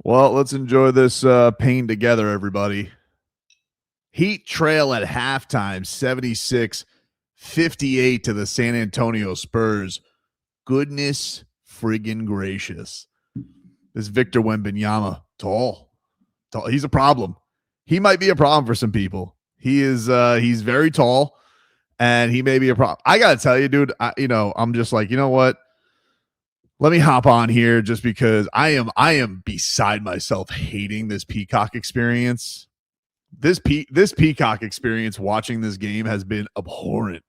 Well, let's enjoy this pain together, everybody. Heat trail at halftime, 76-58 to the San Antonio Spurs. Goodness friggin' gracious. This Victor Wembanyama, tall. He's a problem. He might be a problem for some people. He's very tall, and he may be a problem. I got to tell you, dude, I'm just like, you know what? Let me hop on here just because I am beside myself hating this Peacock experience. This Peacock experience watching this game has been abhorrent.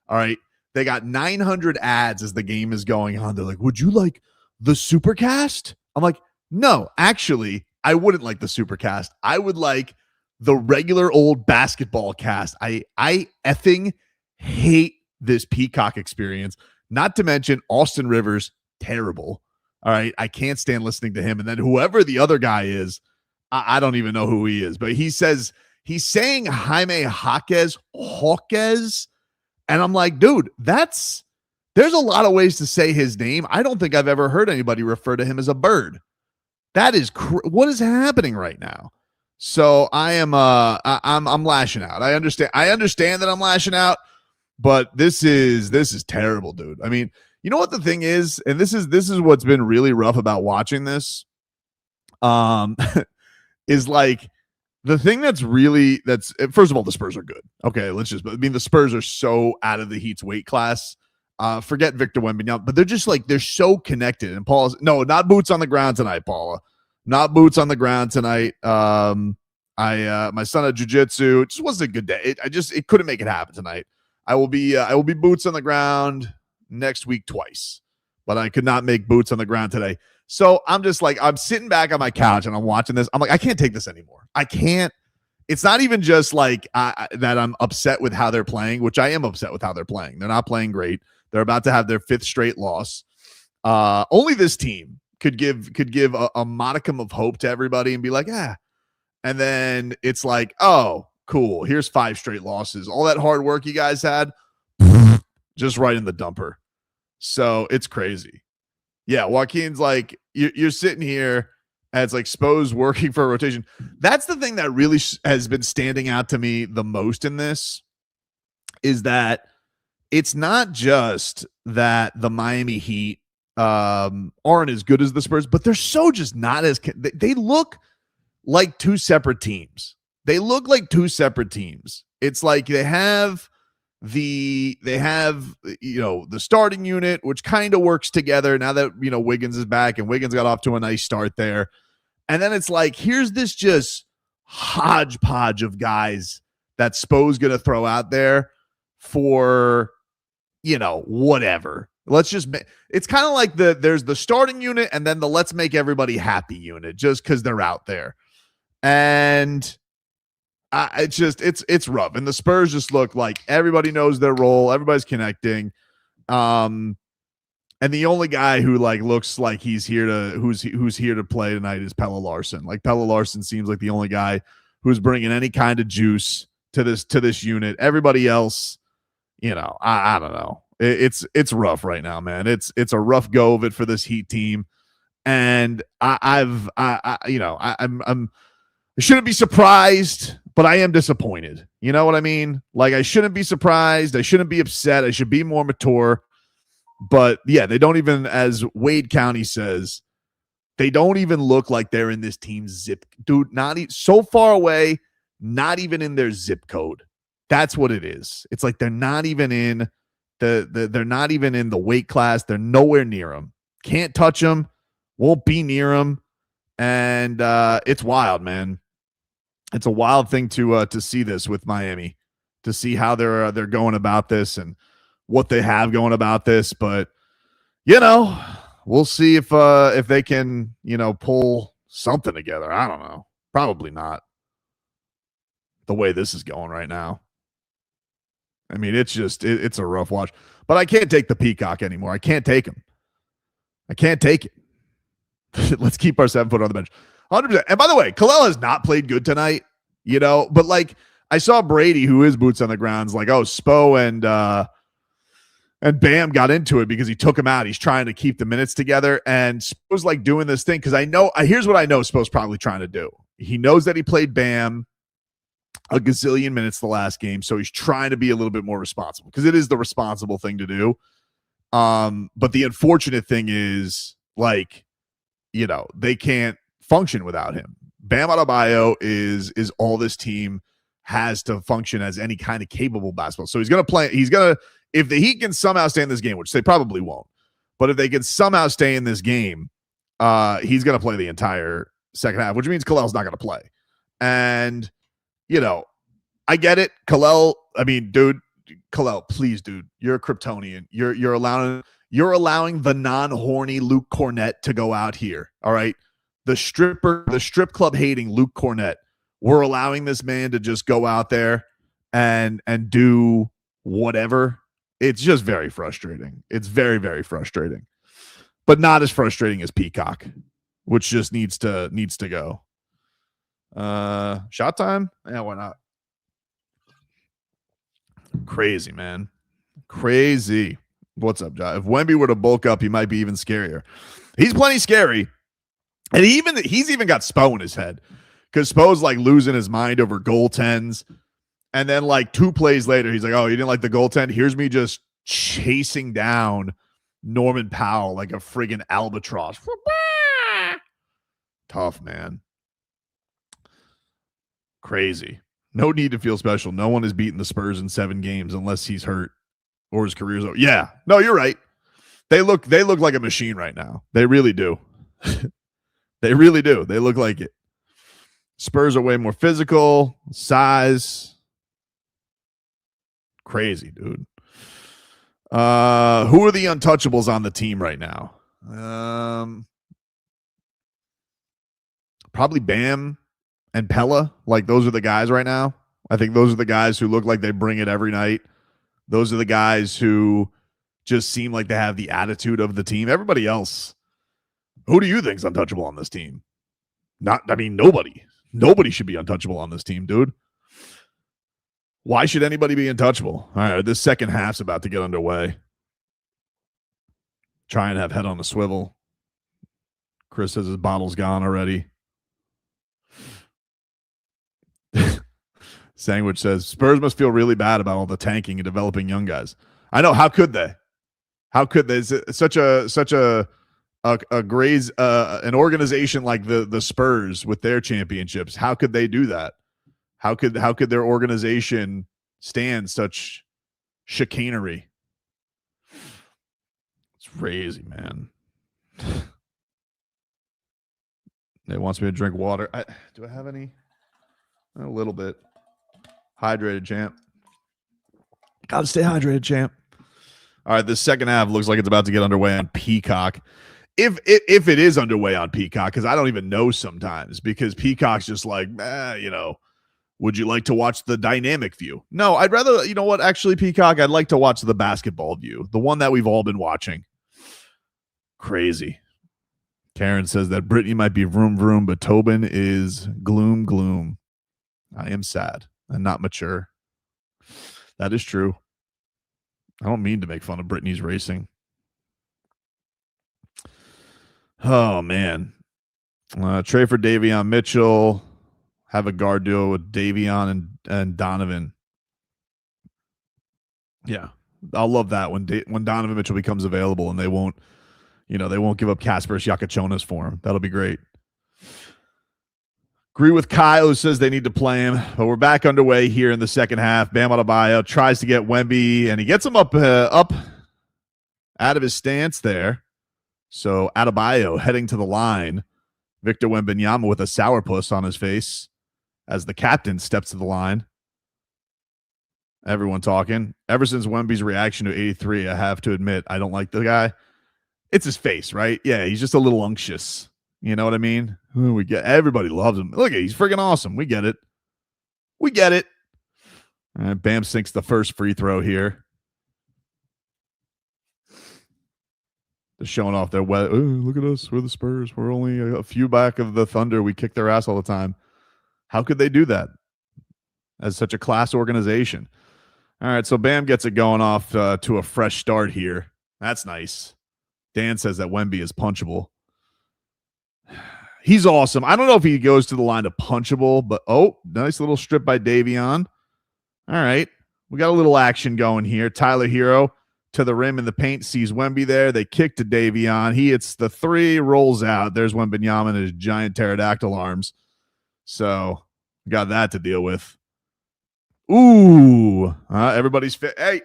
All right. They got 900 ads as the game is going on. They're like, would you like the Supercast? I'm like, no, actually, I wouldn't like the Supercast. I would like the regular old basketball cast. I effing hate this Peacock experience. Not to mention Austin Rivers, terrible. All right. I can't stand listening to him. And then whoever the other guy is, I don't even know who he is, but he's saying Jaime Hawkes. And I'm like, dude, there's a lot of ways to say his name. I don't think I've ever heard anybody refer to him as a bird. That is what is happening right now. So I'm lashing out. I understand that I'm lashing out, but this is terrible, dude. I mean, you know what the thing is, and this is what's been really rough about watching this. Is like the thing that's first of all, the Spurs are good. Okay, the Spurs are so out of the Heat's weight class. Forget Victor Wembanyama, but they're so connected. And Paula's not boots on the ground tonight, Paula. Not boots on the ground tonight. My son at jiu-jitsu. It just wasn't a good day. It couldn't make it happen tonight. I will be boots on the ground next week twice, but I could not make boots on the ground today. So I'm just like, I'm sitting back on my couch and I'm watching this. I'm like, I can't take this anymore. I can't. It's not even just like that I'm upset with how they're playing, which I am upset with how they're playing. They're not playing great. They're about to have their 5th straight loss. Only this team could give a modicum of hope to everybody and be like, and then it's like, oh, cool. Here's 5 straight losses. All that hard work you guys had, just right in the dumper. So it's crazy. Yeah, Joaquin's like, you're sitting here, and it's like Spo's working for a rotation. That's the thing that really has been standing out to me the most in this, is that it's not just that the Miami Heat aren't as good as the Spurs, but they're so just not as – they look like 2 separate teams. It's like they have – the starting unit, which kind of works together now that Wiggins is back, and Wiggins got off to a nice start there. And then it's like, here's this just hodgepodge of guys that Spo's gonna throw out there for whatever. It's kind of like there's the starting unit and then the let's make everybody happy unit just because they're out there. And it's rough, and the Spurs just look like everybody knows their role, everybody's connecting, and the only guy who looks like who's here to play tonight is Pelle Larsson. Like, Pelle Larsson seems like the only guy who's bringing any kind of juice to this unit. Everybody else, I don't know. It's rough right now, man. It's a rough go of it for this Heat team, and I shouldn't be surprised, but I am disappointed. You know what I mean? Like, I shouldn't be surprised. I shouldn't be upset. I should be more mature. But yeah, they don't even, as Wade County says, they don't even look like they're in this team's zip. Dude, so far away, not even in their zip code. That's what it is. It's like they're not even in they're not even in the weight class. They're nowhere near them. Can't touch them. Won't be near them. And it's wild, man. It's a wild thing to see this with Miami, to see how they're going about this and what they have going about this. But we'll see if they can pull something together. I don't know. Probably not. The way this is going right now. I mean, it's a rough watch. But I can't take the Peacock anymore. I can't take him. I can't take it. Let's keep our 7 foot on the bench. 100%. And by the way, Kalel has not played good tonight, but like, I saw Brady, who is boots on the grounds, like, oh, Spo And Bam got into it because he took him out. He's trying to keep the minutes together. And Spo's like doing this thing because here's what I know Spo's probably trying to do. He knows that he played Bam a gazillion minutes the last game. So he's trying to be a little bit more responsible because it is the responsible thing to do. But the unfortunate thing is, like, they can't function without him. Bam Adebayo is all this team has to function as any kind of capable basketball. So he's going to play. If the Heat can somehow stay in this game, which they probably won't, but if they can somehow stay in this game, he's going to play the entire second half, which means Kalel's not going to play. And, I get it. Kalel, please, dude, you're a Kryptonian. You're allowing the non-horny Luke Cornett to go out here. All right. The strip club hating Luke Cornett. We're allowing this man to just go out there and do whatever. It's just very frustrating. It's very, very frustrating, but not as frustrating as Peacock, which just needs to go. Shot time? Yeah, why not? Crazy, man. Crazy. What's up, John? If Wemby were to bulk up, he might be even scarier. He's plenty scary. And he's even got Spo in his head because Spo's like losing his mind over goaltends. And then like 2 plays later, he's like, oh, you didn't like the goaltend? Here's me just chasing down Norman Powell like a friggin' albatross. Tough, man. Crazy. No need to feel special. No one has beaten the Spurs in 7 games unless he's hurt or his career's over. Yeah. No, you're right. They look like a machine right now. They really do. They really do. They look like it. Spurs are way more physical, size. Crazy, dude. Who are the untouchables on the team right now? Probably Bam and Pella. Like, those are the guys right now. I think those are the guys who look like they bring it every night. Those are the guys who just seem like they have the attitude of the team. Everybody else, who do you think's untouchable on this team? Nobody. Nobody should be untouchable on this team, dude. Why should anybody be untouchable? All right, this second half's about to get underway. Try and have head on a swivel. Chris says his bottle's gone already. Sandwich says, Spurs must feel really bad about all the tanking and developing young guys. I know. How could they? How could they? It's such a graze an organization like the Spurs with their championships. How could they do that? How could their organization stand such chicanery? It's crazy, man. It wants me to drink water. Do I have any? A little bit. Hydrated, champ. Gotta stay hydrated, champ. All right, the second half looks like it's about to get underway on Peacock. If it is underway on Peacock, because I don't even know sometimes, because Peacock's just like, would you like to watch the dynamic view? No, I'd rather, actually, Peacock, I'd like to watch the basketball view, the one that we've all been watching. Crazy. Karen says that Brittany might be vroom vroom, but Tobin is gloom gloom. I am sad and not mature. That is true. I don't mean to make fun of Brittany's racing. Oh, man. Trade for Davion Mitchell. Have a guard duo with Davion and Donovan. Yeah, I'll love that when Donovan Mitchell becomes available and they won't give up Kasparas Yakachonas for him. That'll be great. Agree with Kyle, who says they need to play him. But we're back underway here in the second half. Bam Adebayo tries to get Wemby, and he gets him up out of his stance there. So Adebayo heading to the line. Victor Wembanyama with a sourpuss on his face as the captain steps to the line. Everyone talking. Ever since Wemby's reaction to 83, I have to admit, I don't like the guy. It's his face, right? Yeah, he's just a little unctuous. You know what I mean? We get everybody loves him. Look, he's freaking awesome. We get it. We get it. All right, Bam sinks the first free throw here. They're showing off their weather. Oh, look at us. We're the Spurs. We're only a few back of the Thunder. We kick their ass all the time. How could they do that as such a class organization? All right, so Bam gets it going off to a fresh start here. That's nice. Dan says that Wemby is punchable. He's awesome. I don't know if he goes to the line of punchable, but nice little strip by Davion. All right, we got a little action going here. Tyler Hero to the rim in the paint, sees Wemby there. They kick to Davion. He hits the three, rolls out. There's Wembanyama and his giant pterodactyl arms. So got that to deal with. Ooh, everybody's favorite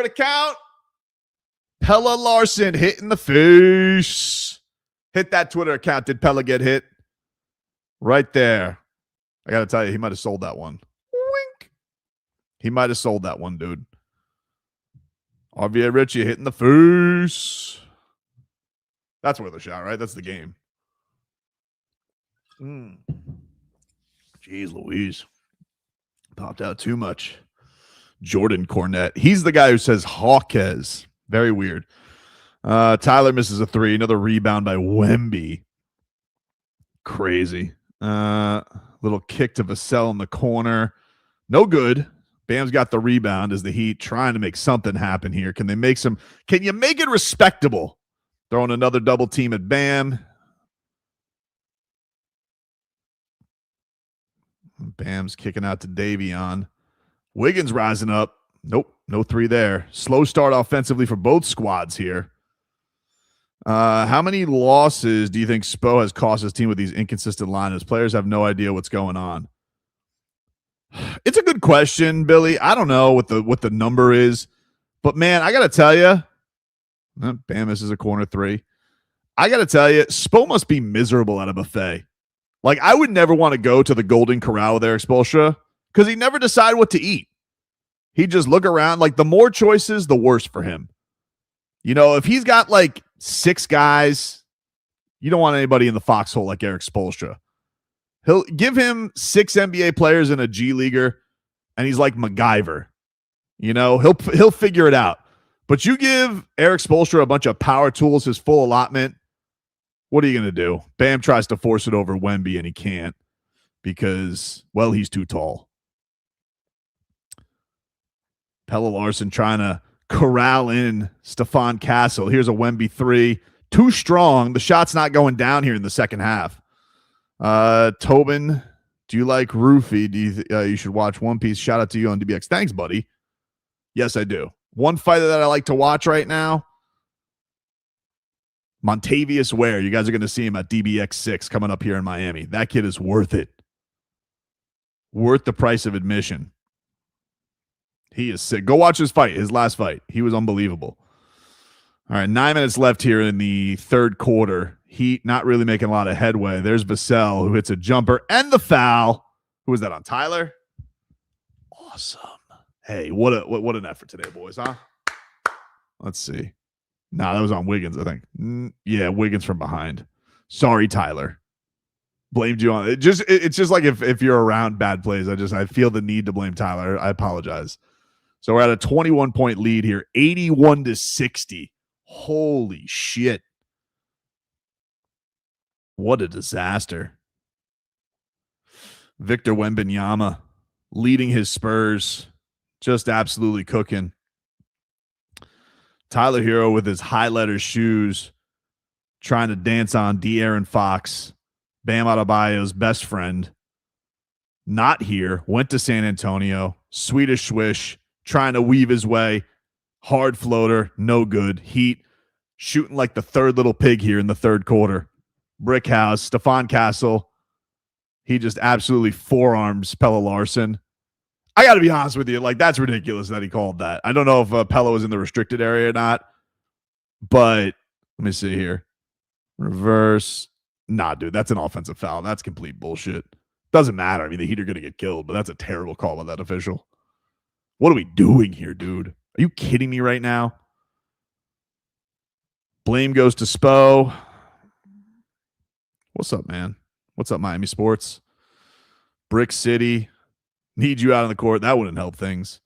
account. Pella Larson hit in the face. Hit that Twitter account. Did Pella get hit? Right there. I got to tell you, he might have sold that one. Wink. He might have sold that one, dude. RVA Richie hit in the face. That's worth a shot, right? That's the game. Jeez Louise. Popped out too much. Jordan Cornette. He's the guy who says Hawkes. Very weird. Tyler misses a three. Another rebound by Wemby. Crazy. Little kick to Vassell in the corner. No good. Bam's got the rebound as the Heat trying to make something happen here. Can you make it respectable? Throwing another double team at Bam. Bam's kicking out to Davion. Wiggins rising up. Nope, no three there. Slow start offensively for both squads here. How many losses do you think Spo has cost his team with these inconsistent lineups? Players have no idea what's going on. It's a good question, Billy. I don't know what the number is, but man, I gotta tell you, Bam misses a corner three. I gotta tell you, Spo must be miserable at a buffet. Like, I would never want to go to the Golden Corral with Eric Spoelstra because he never decide what to eat. He just look around. Like, the more choices, the worse for him. You know, if he's got like 6 guys, you don't want anybody in the foxhole like Eric Spoelstra. He'll give him 6 NBA players and a G leaguer, and he's like MacGyver. You know, he'll figure it out. But you give Eric Spoelstra a bunch of power tools, his full allotment, what are you going to do? Bam tries to force it over Wemby, and he can't because, well, he's too tall. Pella Larson trying to corral in Stephon Castle. Here's a Wemby three. Too strong. The shot's not going down here in the second half. Tobin, do you like Roofy? Do you should watch One Piece? Shout out to you on DBX. Thanks, buddy. Yes, I do. One fighter that I like to watch right now, Montavious Ware. You guys are going to see him at DBX6 coming up here in Miami. That kid is worth it. Worth the price of admission. He is sick. Go watch his fight, his last fight. He was unbelievable. All right, 9 minutes left here in the third quarter. Heat not really making a lot of headway. There's Vassell, who hits a jumper and the foul. Who was that on? Tyler? Awesome. Hey, what an effort today, boys, huh? Let's see. Nah, that was on Wiggins, I think. Yeah, Wiggins from behind. Sorry, Tyler. Blamed you on it. It's just like if you're around bad plays, I feel the need to blame Tyler. I apologize. So we're at a 21-point lead here, 81-60. Holy shit. What a disaster. Victor Wembanyama leading his Spurs, just absolutely cooking. Tyler Hero with his high-letter shoes trying to dance on De'Aaron Fox, Bam Adebayo's best friend. Not here. Went to San Antonio. Swedish swish. Trying to weave his way. Hard floater. No good. Heat shooting like the third little pig here in the third quarter. Brick house. Stephon Castle. He just absolutely forearms Pella Larson. I got to be honest with you. Like, that's ridiculous that he called that. I don't know if Pella was in the restricted area or not. But let me see here. Reverse. Nah, dude, that's an offensive foul. That's complete bullshit. Doesn't matter. I mean, the Heat are going to get killed, but that's a terrible call by that official. What are we doing here, dude? Are you kidding me right now? Blame goes to Spo. What's up, man? What's up, Miami Sports? Brick City. Need you out on the court. That wouldn't help things.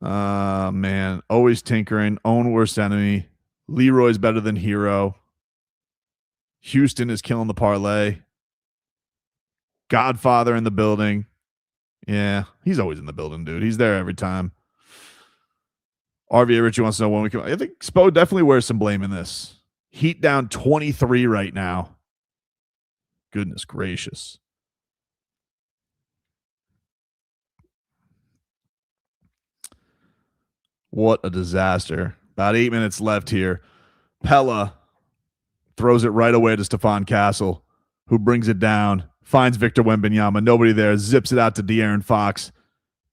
Man. Always tinkering. Own worst enemy. Leroy's better than Hero. Houston is killing the parlay. Godfather in the building. Yeah, he's always in the building, dude. He's there every time. RVA Richie wants to know when we can. I think Spo definitely wears some blame in this. Heat down 23 right now. Goodness gracious. What a disaster. About 8 minutes left here. Pella throws it right away to Stephon Castle, who brings it down, finds Victor Wembanyama. Nobody there. Zips it out to De'Aaron Fox.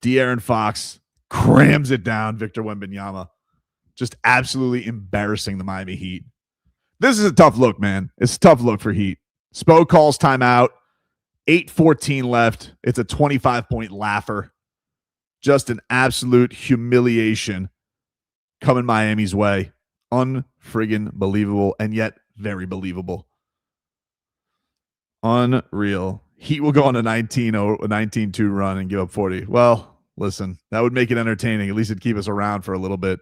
De'Aaron Fox crams it down. Victor Wembanyama. Just absolutely embarrassing the Miami Heat. This is a tough look, man. It's a tough look for Heat. Spo calls timeout. 8:14 left. It's a 25-point laugher. Just an absolute humiliation coming Miami's way. Unfriggin' believable, and yet very believable. Unreal. Heat will go on a 19-2 run and give up 40. Well, listen, that would make it entertaining. At least it'd keep us around for a little bit.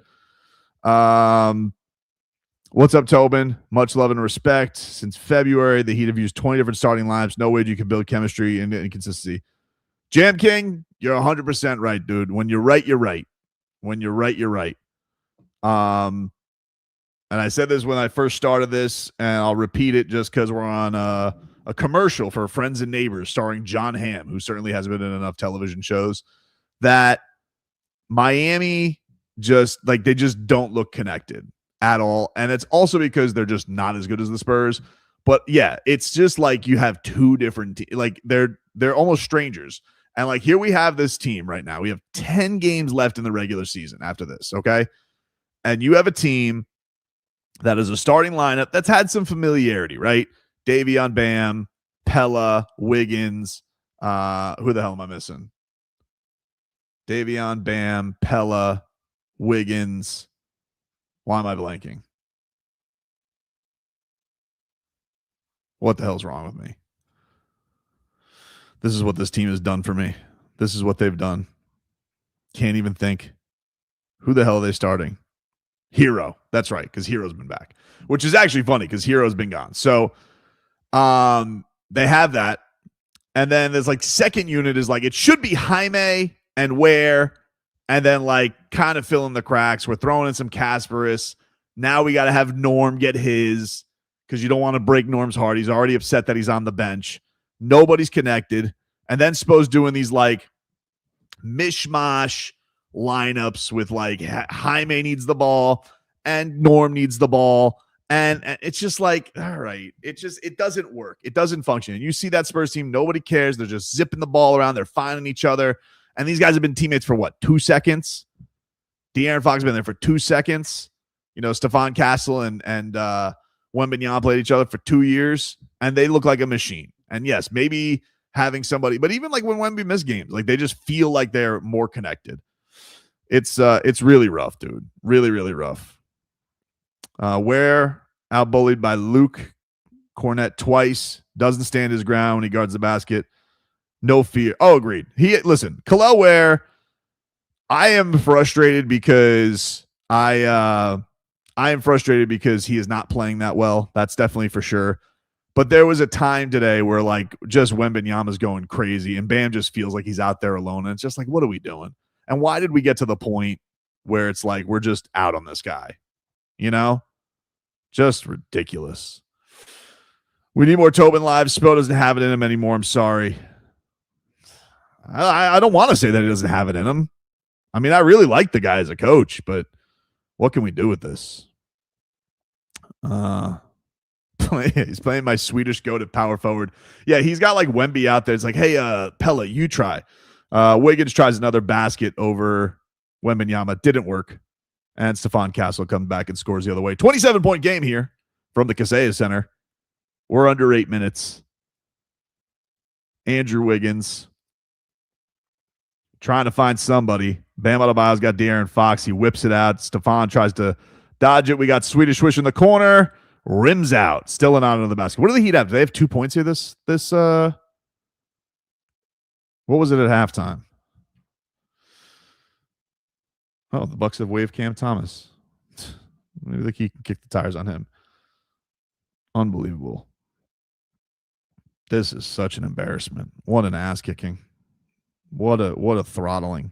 What's up, Tobin? Much love and respect. Since February, the Heat have used 20 different starting lineups. No way you can build chemistry and consistency. Jam King, you're 100% right, dude. When you're right, you're right. When you're right, you're right. And I said this when I first started this, and I'll repeat it just because we're on a commercial for Friends and Neighbors starring John Hamm, who certainly hasn't been in enough television shows, that Miami just, like, they just don't look connected at all. And it's also because they're just not as good as the Spurs. But yeah, it's just like you have two different like they're almost strangers. And like here we have this team right now. We have 10 games left in the regular season after this, okay? And you have a team that is a starting lineup that's had some familiarity, right? Davion Bam, Pella, Wiggins. Who the hell am I missing? Davion Bam, Pella, Wiggins. Why am I blanking? What the hell's wrong with me? This is what this team has done for me. This is what they've done. Can't even think. Who the hell are they starting? Hero. That's right, because Hero's been back, which is actually funny because Hero's been gone. So they have that. And then there's like second unit is like it should be Jaime and Ware, and then like kind of fill in the cracks. We're throwing in some Kasparis. Now we got to have Norm get his because you don't want to break Norm's heart. He's already upset that he's on the bench. Nobody's connected. And then Spo's doing these like mishmash lineups with like Jaime needs the ball and Norm needs the ball. And it's just like, all right, it doesn't work. It doesn't function. And you see that Spurs team, nobody cares. They're just zipping the ball around. They're finding each other. And these guys have been teammates for what, 2 seconds? De'Aaron Fox has been there for 2 seconds. You know, Stephon Castle and Wembanyama played each other for 2 years, and they look like a machine. And yes, maybe having somebody, but even like when Wemby missed games, like they just feel like they're more connected. It's really rough, dude. Really, really rough. Ware out-bullied by Luke Cornett twice. Doesn't stand his ground when he guards the basket. No fear. Oh, agreed. Listen, Kel'el Ware, I am frustrated because I am frustrated because he is not playing that well. That's definitely for sure. But there was a time today where like just Wembanyama's going crazy and Bam just feels like he's out there alone. And it's just like, what are we doing? And why did we get to the point where it's like we're just out on this guy? You know? Just ridiculous. We need more Tobin live. Spo doesn't have it in him anymore. I'm sorry. I don't want to say that he doesn't have it in him. I mean, I really like the guy as a coach, but what can we do with this? He's playing my Swedish goat at power forward. Yeah, he's got like Wemby out there. It's like, hey, Pella, you try. Wiggins tries another basket over Wembanyama. Didn't work. And Stephon Castle comes back and scores the other way. 27-point game here from the Kaseya Center. We're under 8 minutes. Andrew Wiggins trying to find somebody. Bam Adebayo's got De'Aaron Fox. He whips it out. Stephon tries to dodge it. We got Swedish Swish in the corner. Rims out. Still not under the basket. What do the Heat have? Do they have 2 points here? What was it at halftime? Oh, the Bucks have waived Cam Thomas. Maybe they can kick the tires on him. Unbelievable. This is such an embarrassment. What an ass kicking. What a throttling.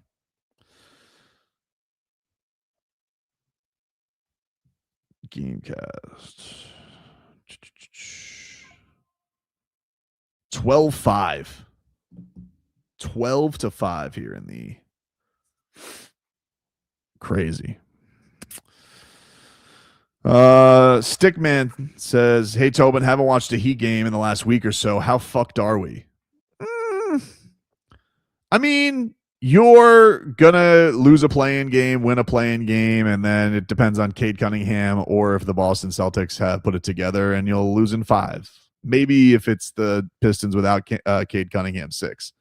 Gamecast. 12-5. 12-5 here in the crazy. Stickman says, "Hey Tobin, haven't watched a Heat game in the last week or so. How fucked are we?" I mean, you're gonna lose a play-in game, win a play-in game, and then it depends on Cade Cunningham or if the Boston Celtics have put it together, and you'll lose in 5. Maybe if it's the Pistons without Cade Cunningham, 6.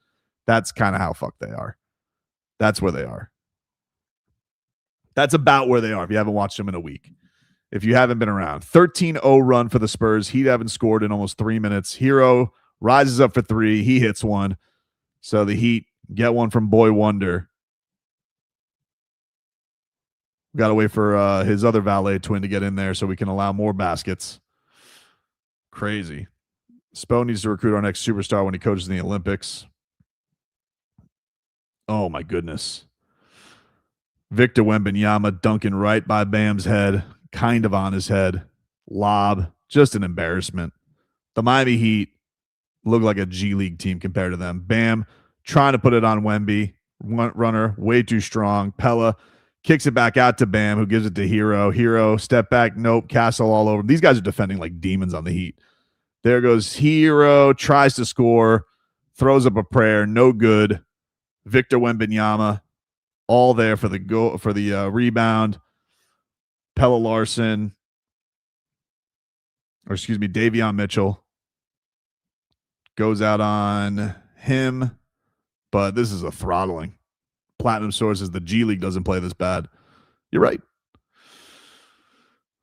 That's kind of how fucked they are. That's where they are. That's about where they are if you haven't watched them in a week. If you haven't been around. 13-0 run for the Spurs. Heat haven't scored in almost 3 minutes. Hero rises up for 3. He hits one. So the Heat get one from Boy Wonder. Got to wait for his other valet twin to get in there so we can allow more baskets. Crazy. Spo needs to recruit our next superstar when he coaches in the Olympics. Oh, my goodness. Victor Wembanyama dunking right by Bam's head, kind of on his head. Lob, just an embarrassment. The Miami Heat look like a G League team compared to them. Bam trying to put it on Wemby. Runner, way too strong. Pella kicks it back out to Bam, who gives it to Hero. Hero, step back, nope, Castle all over. These guys are defending like demons on the Heat. There goes Hero, tries to score, throws up a prayer, no good. Victor Wembanyama, all there for the goal, for the rebound. Pella Larson, or excuse me, Davion Mitchell goes out on him, but this is a throttling. Platinum Sources, the G League doesn't play this bad. You're right.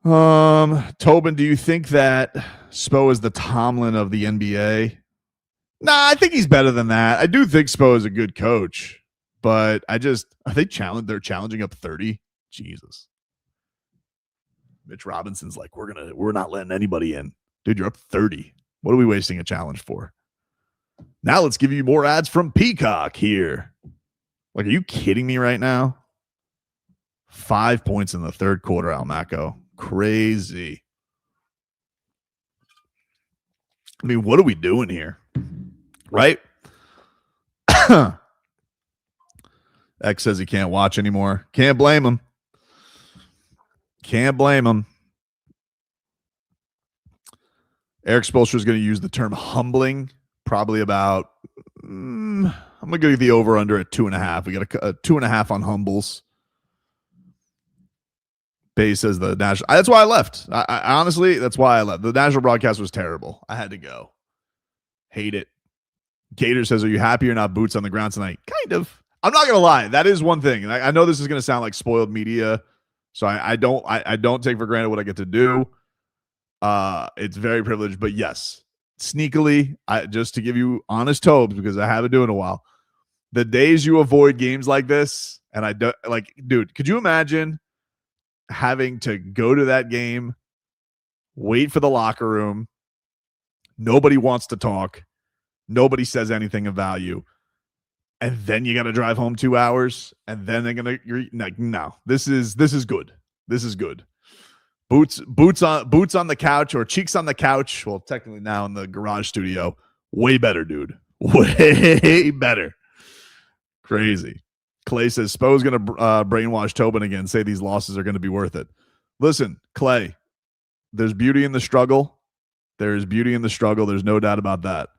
Tobin, do you think that Spo is the Tomlin of the NBA? Nah, I think he's better than that. I do think Spo is a good coach, but they're challenging up 30. Jesus. Mitch Robinson's like, we're not letting anybody in. Dude, you're up 30. What are we wasting a challenge for? Now let's give you more ads from Peacock here. Like, are you kidding me right now? 5 points in the third quarter, Almaco. Crazy. I mean, what are we doing here? Right? X says he can't watch anymore. Can't blame him. Can't blame him. Eric Spoelstra is going to use the term humbling, probably about, I'm going to go the over-under at 2.5. We got a 2.5 on humbles. Bay says the national. That's why I left. I honestly, that's why I left. The national broadcast was terrible. I had to go. Hate it. Gator says, "Are you happy you're not boots on the ground tonight?" Kind of. I'm not gonna lie. That is one thing. I know this is gonna sound like spoiled media, so I don't take for granted what I get to do. It's very privileged, but yes, sneakily, just to give you honest tobes because I haven't done it in a while. The days you avoid games like this, and I don't like, dude. Could you imagine having to go to that game, wait for the locker room? Nobody wants to talk. Nobody says anything of value. And then you got to drive home 2 hours. And then you're like, no, this is good. This is good. Boots on the couch or cheeks on the couch. Well, technically now in the garage studio. Way better, dude. Way better. Crazy. Clay says, Spo's going to brainwash Tobin again, say these losses are going to be worth it. Listen, Clay, there's beauty in the struggle. There's beauty in the struggle. There's no doubt about that.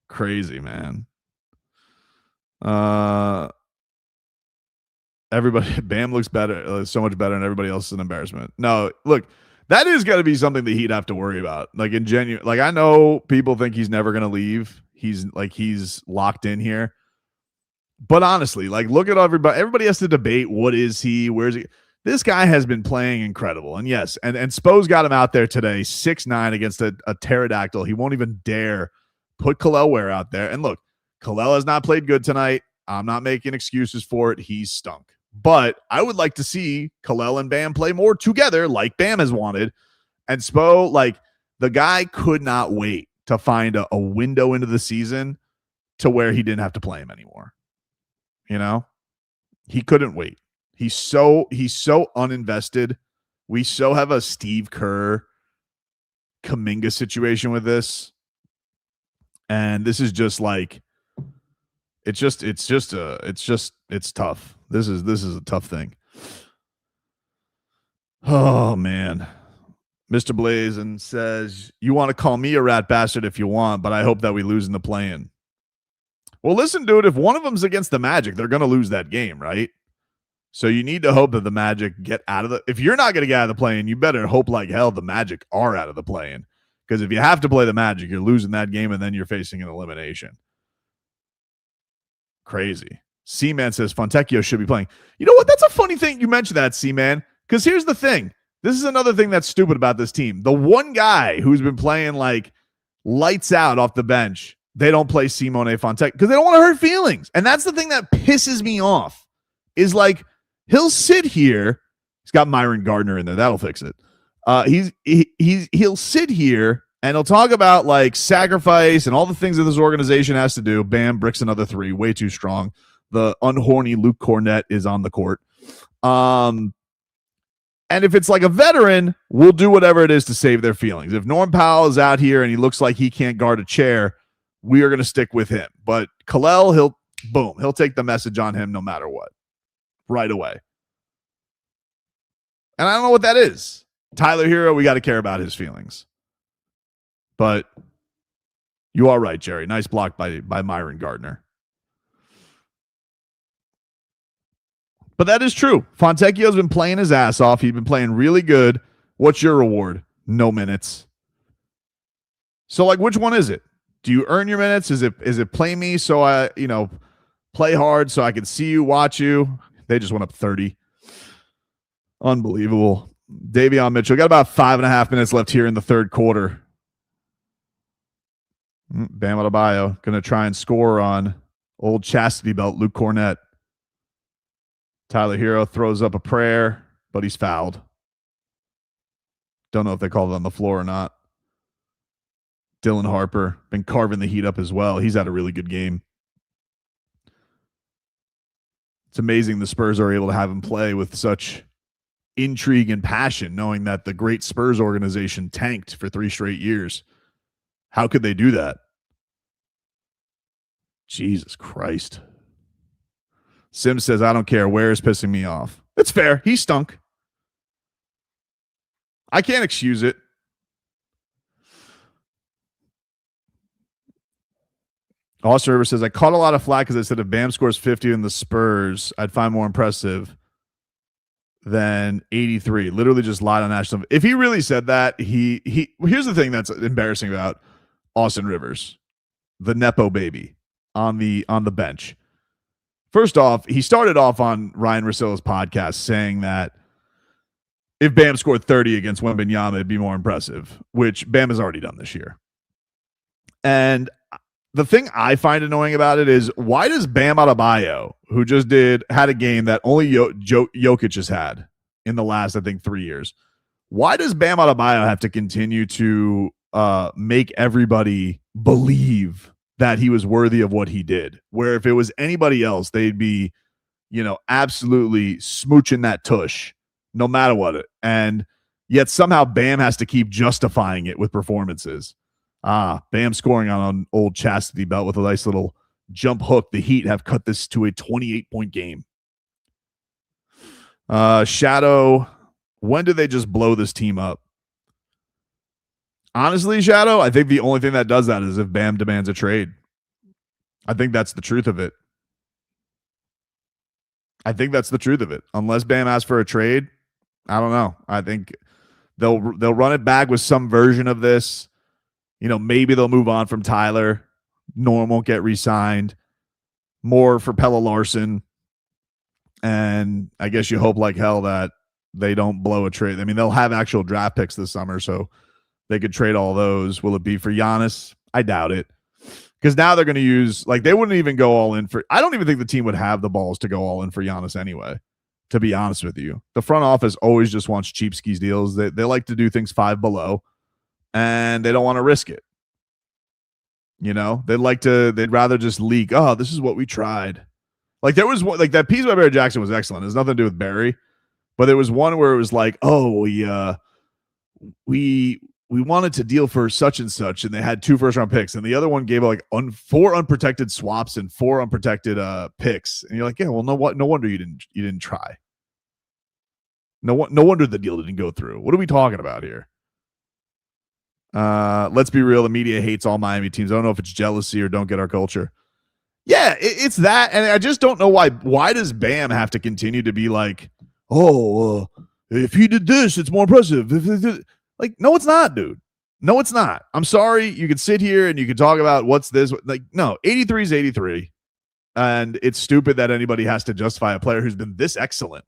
Crazy, man. Everybody, Bam looks better, so much better, and everybody else is an embarrassment. No, look, that is going to be something that he'd have to worry about. Like in genuine, like I know people think he's never going to leave. He's locked in here. But honestly, like look at everybody. Everybody has to debate what is he, where's he. This guy has been playing incredible. And yes, and Spo's got him out there today, 6'9" against a pterodactyl. He won't even dare put Kel'el Ware out there. And look, Kel'el has not played good tonight. I'm not making excuses for it. He's stunk. But I would like to see Kel'el and Bam play more together like Bam has wanted. And Spo, like the guy could not wait to find a window into the season to where he didn't have to play him anymore. You know, he couldn't wait. He's so uninvested. We so have a Steve Kerr Kuminga situation with this. And this is just like, it's tough. This is a tough thing. Oh man. Mr. Blazin says, you want to call me a rat bastard if you want, but I hope that we lose in the play-in. Well, listen, dude, if one of them's against the Magic, they're going to lose that game, right? So you need to hope that the Magic get out of the – if you're not going to get out of the play-in, you better hope like hell the Magic are out of the play-in. Because if you have to play the Magic, you're losing that game, and then you're facing an elimination. Crazy. C-Man says Fontecchio should be playing. You know what? That's a funny thing you mentioned that, C-Man. Because here's the thing. This is another thing that's stupid about this team. The one guy who's been playing like lights out off the bench, they don't play Simone Fontecchio because they don't want to hurt feelings. And that's the thing that pisses me off is like he'll sit here. He's got Myron Gardner in there. That'll fix it. He'll sit here and he'll talk about like sacrifice and all the things that this organization has to do. Bam, bricks another 3, way too strong. The unhorny Luke Cornett is on the court. And if it's like a veteran, we'll do whatever it is to save their feelings. If Norm Powell is out here and he looks like he can't guard a chair, we are going to stick with him. But Kalel, he'll take the message on him no matter what, right away. And I don't know what that is. Tyler Hero, we got to care about his feelings. But you are right, Jerry. Nice block by Myron Gardner. But that is true. Fontecchio's been playing his ass off. He's been playing really good. What's your reward? No minutes. So, like, which one is it? Do you earn your minutes? Is it play me so I, play hard so I can see you, watch you? They just went up 30. Unbelievable. Davion Mitchell. Got about 5.5 minutes left here in the third quarter. Bam Adebayo going to try and score on old chastity belt Luke Cornett. Tyler Hero throws up a prayer, but he's fouled. Don't know if they called it on the floor or not. Dylan Harper been carving the heat up as well. He's had a really good game. It's amazing the Spurs are able to have him play with such intrigue and passion, knowing that the great Spurs organization tanked for 3 straight years. How could they do that? Jesus Christ. Sims says, I don't care. Where is pissing me off? It's fair. He stunk. I can't excuse it. Austin River says, I caught a lot of flack because I said if Bam scores 50 in the Spurs, I'd find more impressive than 83. Literally just lied on national. If he really said that, here's the thing that's embarrassing about Austin Rivers, the Nepo baby on the bench. First off, he started off on Ryan Russillo's podcast saying that if Bam scored 30 against Wembanyama, it'd be more impressive, which Bam has already done this year. And the thing I find annoying about it is, why does Bam Adebayo, who just had a game that only Jokic has had in the last, I think, 3 years, why does Bam Adebayo have to continue to make everybody believe that he was worthy of what he did, where if it was anybody else, they'd be, absolutely smooching that tush no matter what. And yet somehow Bam has to keep justifying it with performances. Bam scoring on an old chastity belt with a nice little jump hook. The Heat have cut this to a 28-point game. Shadow, when did they just blow this team up? Honestly, Shadow, I think the only thing that does that is if Bam demands a trade. I think that's the truth of it. Unless Bam asks for a trade, I don't know. I think they'll run it back with some version of this. Maybe they'll move on from Tyler. Norm won't get re-signed. More for Pelle Larsson. And I guess you hope like hell that they don't blow a trade. I mean, they'll have actual draft picks this summer, so they could trade all those. Will it be for Giannis? I doubt it. Because now they're going to use, they wouldn't even go all in for, I don't even think the team would have the balls to go all in for Giannis anyway, to be honest with you. The front office always just wants cheap skis deals. They like to do things 5 below, and they don't want to risk it. You know, they'd rather just leak. Oh, this is what we tried. Like there was one, like that piece by Barry Jackson was excellent. It has nothing to do with Barry, but there was one where it was like, oh, we wanted to deal for such and such, and they had 2 first-round picks, and the other one gave like 4 unprotected swaps and 4 unprotected picks, and you're like, yeah, well, no wonder you didn't try. No wonder the deal didn't go through. What are we talking about here? Let's be real. The media hates all Miami teams. I don't know if it's jealousy or don't get our culture. Yeah, it's that, and I just don't know why. Why does Bam have to continue to be like, oh, if he did this, it's more impressive. Like, no, it's not, dude. No, it's not. I'm sorry. You can sit here and you can talk about what's this. Like, no, 83 is 83, and it's stupid that anybody has to justify a player who's been this excellent.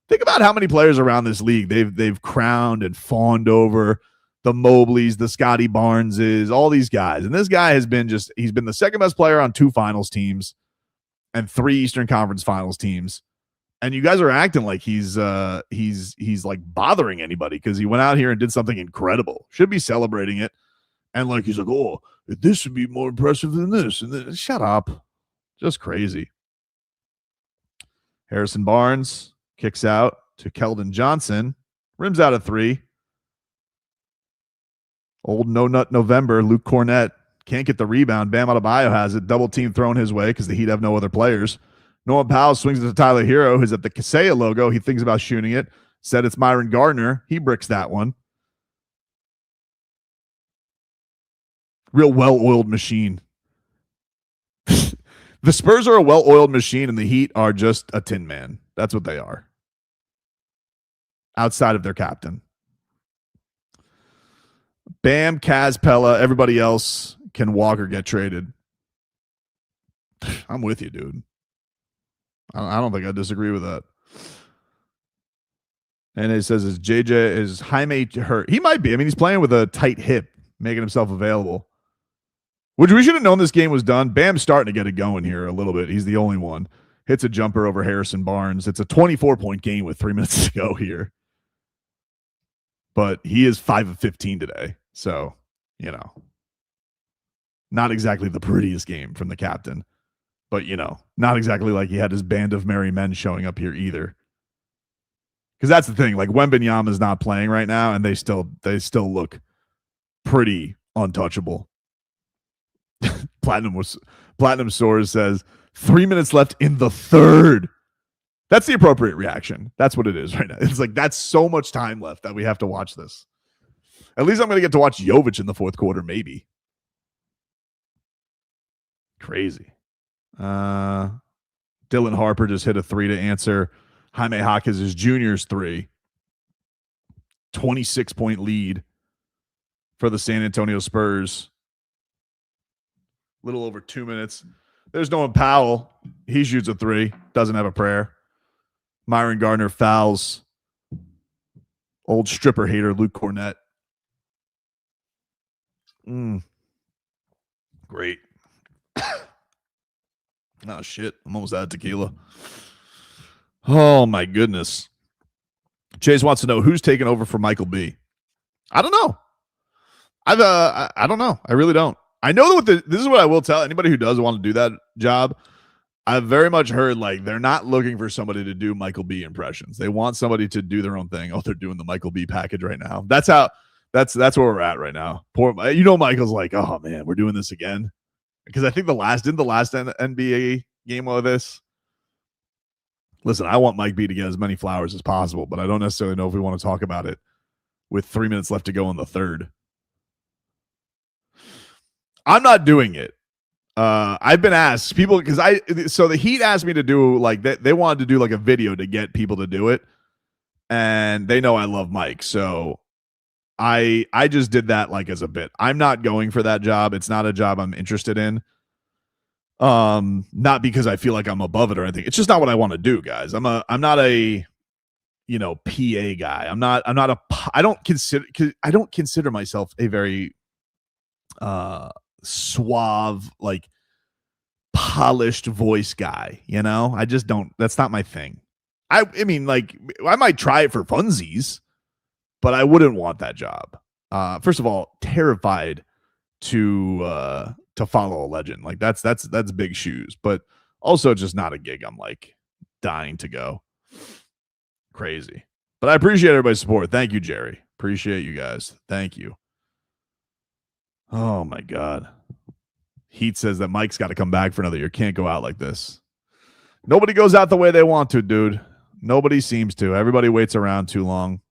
Think about how many players around this league they've crowned and fawned over. The Mobleys, the Scotty Barneses, all these guys. And this guy he's been the second best player on 2 finals teams and 3 Eastern Conference finals teams. And you guys are acting like he's like bothering anybody because he went out here and did something incredible. Should be celebrating it. And like he's like, oh, this would be more impressive than this. And then, shut up. Just crazy. Harrison Barnes kicks out to Keldon Johnson. Rims out a 3. Old No Nut November, Luke Cornett can't get the rebound. Bam Adebayo has it. Double team thrown his way because the Heat have no other players. Noah Powell swings it to Tyler Hero, who's at the Kaseya logo. He thinks about shooting it. Said it's Myron Gardner. He bricks that one. Real well-oiled machine. The Spurs are a well-oiled machine, and the Heat are just a tin man. That's what they are. Outside of their captain. Bam, Kaz, Pella, everybody else can walk or get traded. I'm with you, dude. I don't think I disagree with that. And it says, is Jaime hurt? He might be. I mean, he's playing with a tight hip, making himself available. Which we should have known this game was done. Bam's starting to get it going here a little bit. He's the only one. Hits a jumper over Harrison Barnes. It's a 24-point game with 3 minutes to go here. But he is 5 of 15 today. So, you know, not exactly the prettiest game from the captain. But, you know, not exactly like he had his band of merry men showing up here either. Because that's the thing. Like, Wembanyama is not playing right now, and they still look pretty untouchable. Platinum Soares says 3 minutes left in the third. That's the appropriate reaction. That's what it is right now. It's like that's so much time left that we have to watch this. At least I'm going to get to watch Jovic in the fourth quarter, maybe. Crazy. Dylan Harper just hit a 3 to answer Jaime Hawkins' Jr.'s 3. 26-point lead for the San Antonio Spurs. Little over 2 minutes. There's Noah Powell. He shoots a 3. Doesn't have a prayer. Myron Gardner fouls old stripper hater Luke Cornett. Great. Oh, shit. I'm almost out of tequila. Oh, my goodness. Chase wants to know who's taking over for Michael B. I don't know. I don't know. I really don't. I know that this is what I will tell anybody who does want to do that job. I've very much heard like they're not looking for somebody to do Michael B impressions. They want somebody to do their own thing. Oh, they're doing the Michael B package right now. That's where we're at right now. Poor, Michael's like, oh man, we're doing this again. Because I think the last NBA game of this. Listen, I want Mike B to get as many flowers as possible, but I don't necessarily know if we want to talk about it with 3 minutes left to go in the third. I'm not doing it. I've been asked people so the Heat asked me to do like they wanted to do like a video to get people to do it, and they know I love Mike, so I just did that like as a bit. I'm not going for that job. It's not a job I'm interested in. Not because I feel like I'm above it or anything. It's just not what I want to do, guys. I'm not a PA guy. I don't consider myself a very suave, like polished voice guy. I just don't. That's not my thing. I mean, like, I might try it for funsies, but I wouldn't want that job. First of all, terrified to follow a legend. Like that's big shoes, but also just not a gig I'm like dying to go. Crazy. But I appreciate everybody's support. Thank you, Jerry. Appreciate you guys. Thank you. Oh my God. Heat says that Mike's got to come back for another year. Can't go out like this. Nobody goes out the way they want to, dude. Nobody seems to. Everybody waits around too long.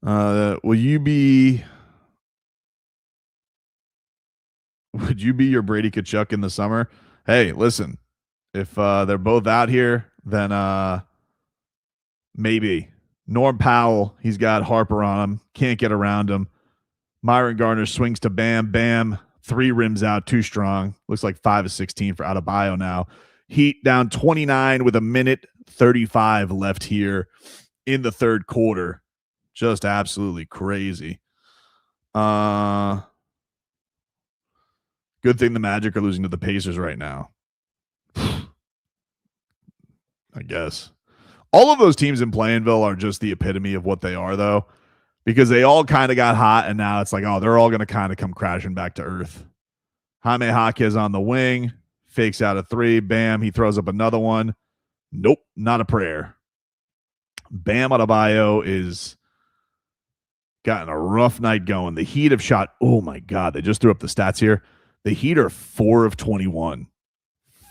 Would you be your Brady Kachuk in the summer? Hey, listen. If they're both out here, then maybe. Norm Powell, he's got Harper on him. Can't get around him. Myron Gardner swings to Bam. Bam, 3 rims out, too strong. Looks like 5 of 16 for Adebayo now. Heat down 29 with 1:35 left here in the third quarter. Just absolutely crazy. Good thing the Magic are losing to the Pacers right now. I guess. All of those teams in Plainville are just the epitome of what they are, though, because they all kind of got hot, and now it's like, oh, they're all going to kind of come crashing back to earth. Jaime Jaquez on the wing, fakes out a 3. Bam, he throws up another one. Nope, not a prayer. Bam Adebayo is gotten a rough night going. The Heat have shot, oh my God, they just threw up the stats here. The Heat are 4 of 21.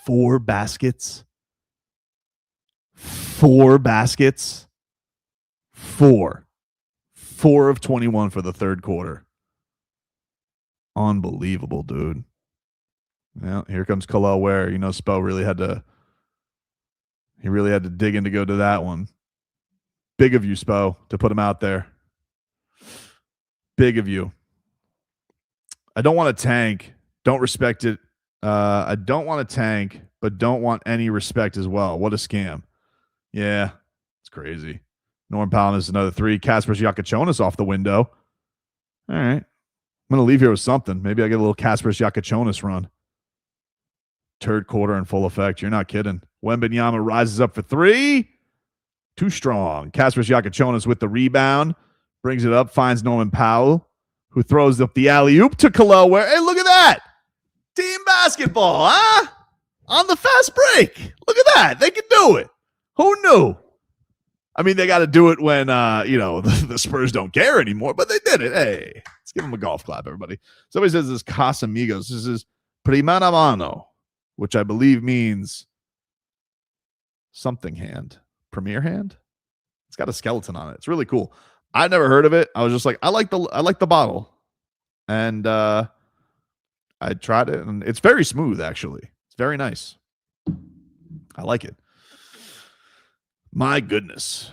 4 baskets. 4 baskets. 4 of 21 for the third quarter. Unbelievable, dude. Well, here comes Khalil Ware. You know, Spo really had to dig in to go to that one. Big of you, Spo, to put him out there. Big of you. I don't want to tank. Don't respect it. I don't want to tank, but don't want any respect as well. What a scam. Yeah, it's crazy. Norm Powell is another 3. Kaspers Yakachonis off the window. All right. I'm going to leave here with something. Maybe I get a little Kaspers Yakachonis run. Third quarter in full effect. You're not kidding. Wembanyama rises up for 3. Too strong. Kaspers Yakachonis with the rebound. Brings it up. Finds Norman Powell, who throws up the alley-oop to Khalil Ware. Hey, look at that. Team basketball, huh? On the fast break. Look at that. They can do it. Who knew? I mean, they got to do it when, the Spurs don't care anymore, but they did it. Hey, let's give them a golf clap, everybody. Somebody says this is Casamigos. This is Primera Mano, which I believe means something hand. Premier hand? It's got a skeleton on it. It's really cool. I've never heard of it. I was just like, I like the bottle. And I tried it, and it's very smooth, actually. It's very nice. I like it. My goodness.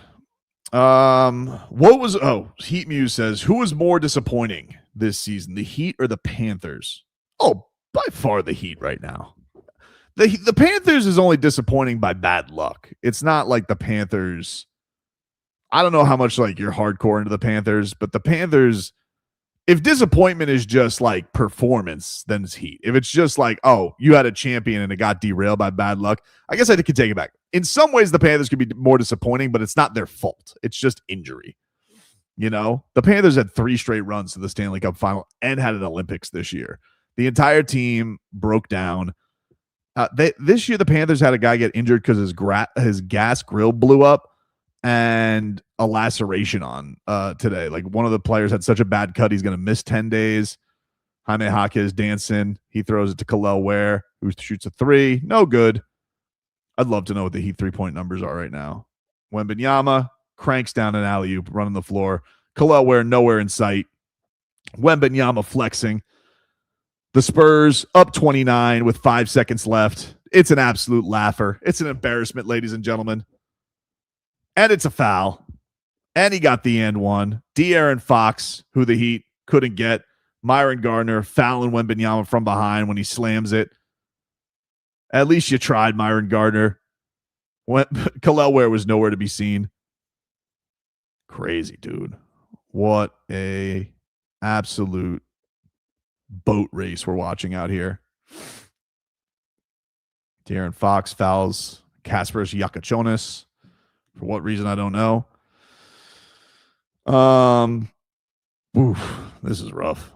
Heat Muse says, who was more disappointing this season, the Heat or the Panthers? Oh, by far the Heat right now. The Panthers is only disappointing by bad luck. It's not like the Panthers. I don't know how much like you're hardcore into the Panthers, but the Panthers, if disappointment is just like performance, then it's Heat. If it's just like, oh, you had a champion and it got derailed by bad luck, I guess I could take it back. In some ways, the Panthers could be more disappointing, but it's not their fault. It's just injury. You know, the Panthers had 3 straight runs to the Stanley Cup final and had an Olympics this year. The entire team broke down. This year, the Panthers had a guy get injured because his gas grill blew up and a laceration on today. Like one of the players had such a bad cut, he's going to miss 10 days. Jaime Jaquez dancing. He throws it to Khalil Ware, who shoots a 3. No good. I'd love to know what the Heat 3-point numbers are right now. Wembanyama cranks down an alley-oop, running the floor. Khalil Ware nowhere in sight. Wembanyama flexing. The Spurs up 29 with 5 seconds left. It's an absolute laugher. It's an embarrassment, ladies and gentlemen. And it's a foul. And he got the and one. De'Aaron Fox, who the Heat couldn't get. Myron Gardner fouling Wembanyama from behind when he slams it. At least you tried, Myron Gardner. Khalil Ware was nowhere to be seen. Crazy, dude. What a absolute boat race we're watching out here. De'Aaron Fox fouls Kaspers Yakachonis. For what reason, I don't know. This is rough.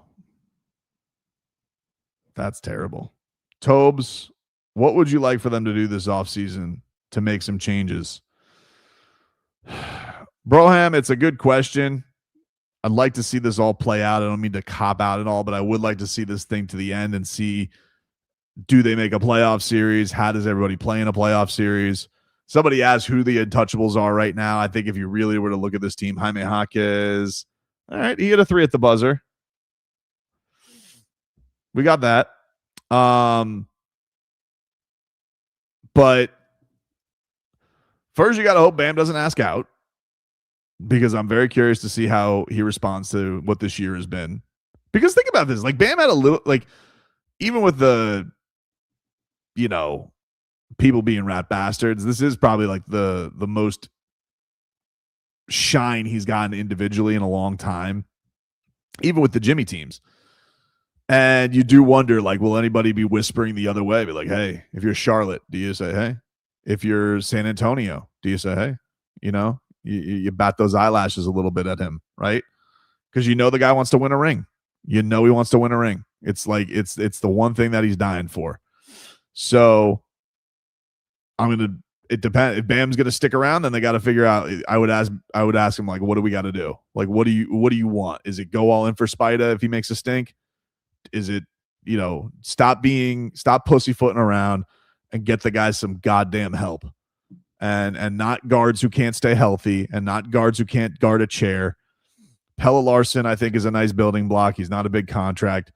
That's terrible. Tobes, what would you like for them to do this offseason to make some changes? Broham, it's a good question. I'd like to see this all play out. I don't mean to cop out at all, but I would like to see this thing to the end and see, do they make a playoff series? How does everybody play in a playoff series? Somebody asked who the untouchables are right now. I think if you really were to look at this team, Jaime Jaquez, all right, he hit a 3 at the buzzer. We got that. But first, you got to hope Bam doesn't ask out, because I'm very curious to see how he responds to what this year has been. Because think about this, like Bam had a little, like, even with the, people being rat bastards, this is probably like the most shine he's gotten individually in a long time, even with the Jimmy teams. And you do wonder, like, will anybody be whispering the other way? Be like, hey, if you're Charlotte, do you say, hey? If you're San Antonio, do you say, hey? You bat those eyelashes a little bit at him, right? Because the guy wants to win a ring. He wants to win a ring. It's like it's the one thing that he's dying for. So it depends. If Bam's gonna stick around, then they got to figure out. I would ask him, like, what do we got to do? Like, what do you want? Is it go all in for Spida if he makes a stink? Is it, stop pussyfooting around and get the guys some goddamn help, and not guards who can't stay healthy, and not guards who can't guard a chair. Pelle Larsson, I think, is a nice building block. He's not a big contract.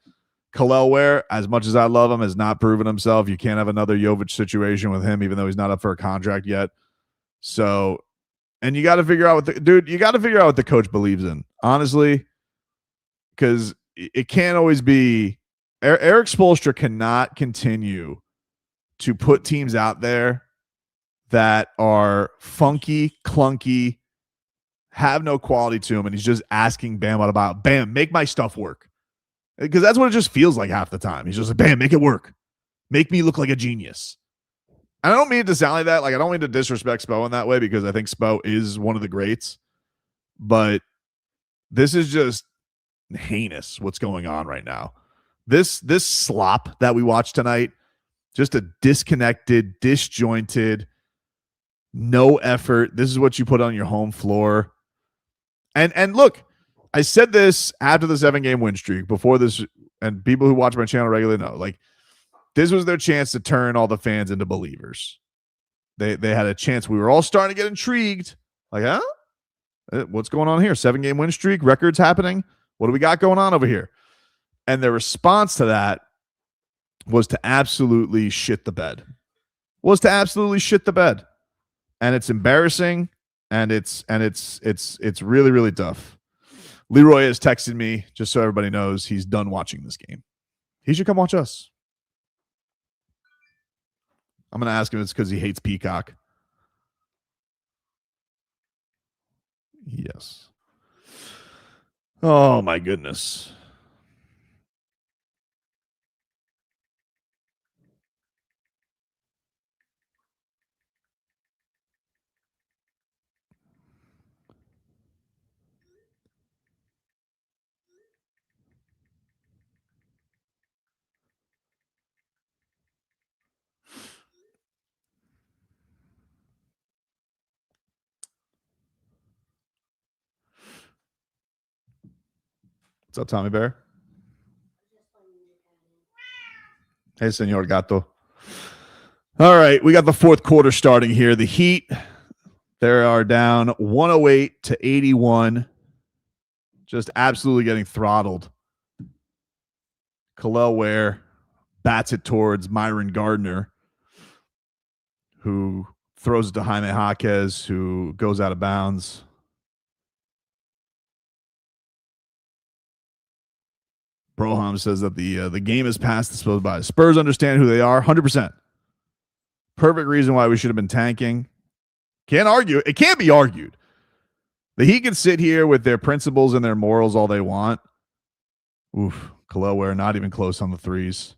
Kel'el Ware, as much as I love him, has not proven himself. You can't have another Jovic situation with him, even though he's not up for a contract yet. So, and you got to figure out what the coach believes in, honestly, because it can't always be. Eric Spoelstra cannot continue to put teams out there that are funky, clunky, have no quality to him, and he's just asking Bam about, Bam, make my stuff work. Because that's what it just feels like half the time. He's just like, Bam, make it work. Make me look like a genius. And I don't mean it to sound like that. Like, I don't mean to disrespect Spo in that way, because I think Spo is one of the greats. But this is just heinous what's going on right now. This slop that we watched tonight, just a disconnected, disjointed, no effort. This is what you put on your home floor. And look, I said this after the 7-game win streak, before this, and people who watch my channel regularly know, like, this was their chance to turn all the fans into believers. They had a chance. We were all starting to get intrigued. Like, huh? What's going on here? 7-game win streak, records happening. What do we got going on over here? And the response to that was to absolutely shit the bed. And it's embarrassing, and it's really, really tough. Leroy has texted me, just so everybody knows, he's done watching this game. He should come watch us. I'm going to ask him if it's because he hates Peacock. Yes. Oh, my goodness. What's up, Tommy Bear? Hey, Senor Gato. All right, we got the fourth quarter starting here. The Heat, they are down 108 to 81. Just absolutely getting throttled. Kel'el Ware bats it towards Myron Gardner, who throws it to Jaime Jaquez, who goes out of bounds. Broham says that the game is past disposed by. Spurs understand who they are, 100%. Perfect reason why we should have been tanking. Can't argue. It can't be argued. The Heat can sit here with their principles and their morals all they want. Oof, Kel'el Ware not even close on the threes.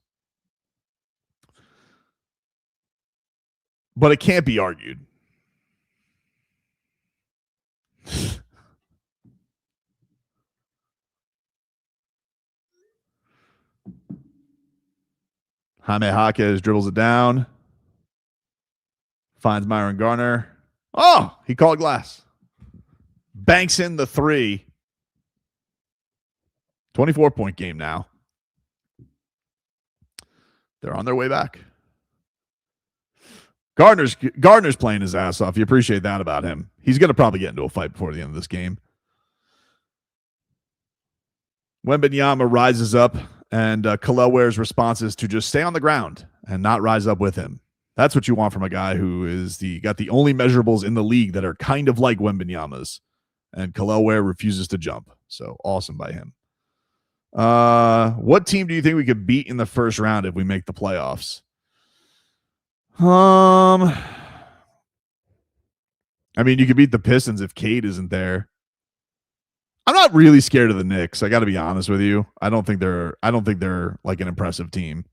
But it can't be argued. Jaime Jaquez dribbles it down. Finds Myron Garner. Oh, he called glass. Banks in the 3. 24-point game now. They're on their way back. Gardner's playing his ass off. You appreciate that about him. He's going to probably get into a fight before the end of this game. Wembanyama rises up, and Kel'el Ware's response is to just stay on the ground and not rise up with him. That's what you want from a guy who is got the only measurables in the league that are kind of like Wembanyama's. And Kel'el Ware refuses to jump. So awesome by him. What team do you think we could beat in the first round if we make the playoffs? I mean, you could beat the Pistons if Cade isn't there. I'm not really scared of the Knicks. I got to be honest with you. I don't think they're like an impressive team.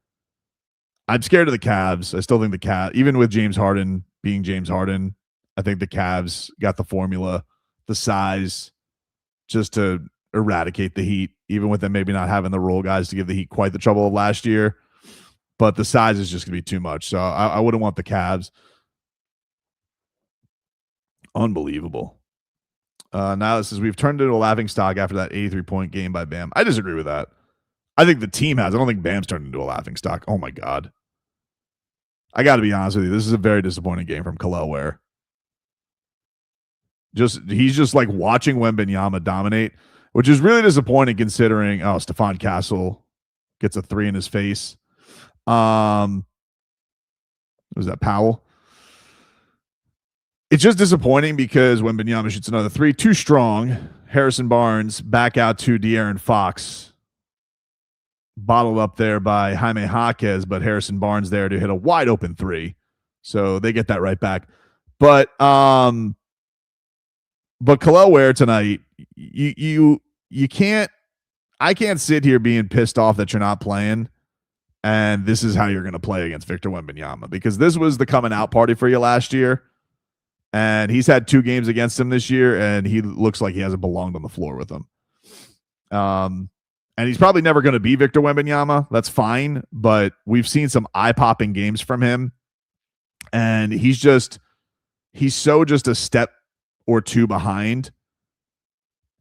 I'm scared of the Cavs. I still think the Cavs, even with James Harden being James Harden, I think the Cavs got the formula, the size, just to eradicate the Heat, even with them maybe not having the role guys to give the Heat quite the trouble of last year. But the size is just going to be too much. So I wouldn't want the Cavs. Unbelievable. Now this is, we've turned into a laughing stock after that 83-point game by Bam. I disagree with that. I think the team has. I don't think Bam's turned into a laughing stock. Oh, my God. I got to be honest with you. This is a very disappointing game from Kel'el Ware. He's just like watching Wembanyama dominate, which is really disappointing considering, Stephon Castle gets a 3 in his face. Was that Powell? It's just disappointing because Wembanyama shoots another 3, too strong. Harrison Barnes back out to De'Aaron Fox. Bottled up there by Jaime Jaquez, but Harrison Barnes there to hit a wide open 3. So they get that right back. But Kel'el Ware tonight, you can't, I can't sit here being pissed off that you're not playing. And this is how you're going to play against Victor Wembanyama, because this was the coming out party for you last year. And he's had 2 games against him this year, and he looks like he hasn't belonged on the floor with them. And he's probably never going to be Victor Wembanyama. That's fine. But we've seen some eye-popping games from him. And he's so just a step or 2 behind.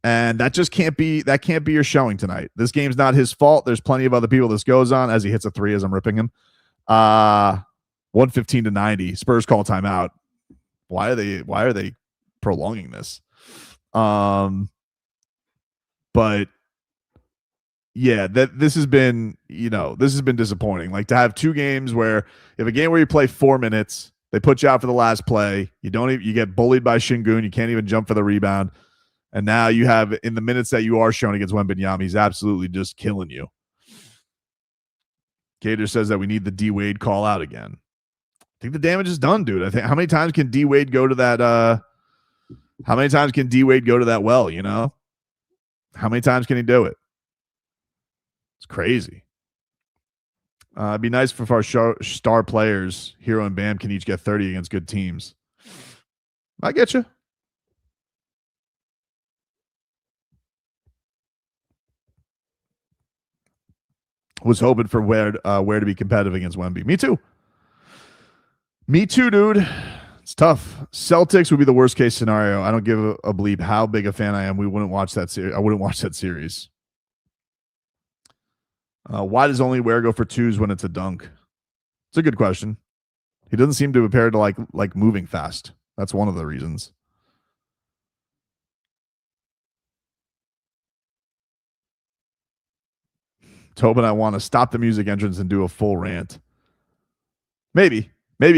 And that just can't be your showing tonight. This game's not his fault. There's plenty of other people this goes on, as he hits a 3 as I'm ripping him. 115-90. Spurs call timeout. Why are they prolonging this? But yeah, this has been disappointing. Like, to have 2 games where you have a game where you play 4 minutes, they put you out for the last play, you get bullied by Şengün, you can't even jump for the rebound. And now you have, in the minutes that you are shown against Wembanyama, he's absolutely just killing you. Gator says that we need the D Wade call out again. I think the damage is done, dude. I think, how many times can D Wade go to that? How many times can D Wade go to that well? You know, how many times can he do it? It's crazy. It'd be nice if our star players, Hero and Bam, can each get 30 against good teams. I get you. Was hoping for where to be competitive against Wemby. Me too. Me too, dude. It's tough. Celtics would be the worst case scenario. I don't give a bleep how big a fan I am. We wouldn't watch that series. I wouldn't watch that series. Why does only Ware go for 2s when it's a dunk? It's a good question. He doesn't seem to appear to like moving fast. That's one of the reasons. Tobin, I want to stop the music entrance and do a full rant. Maybe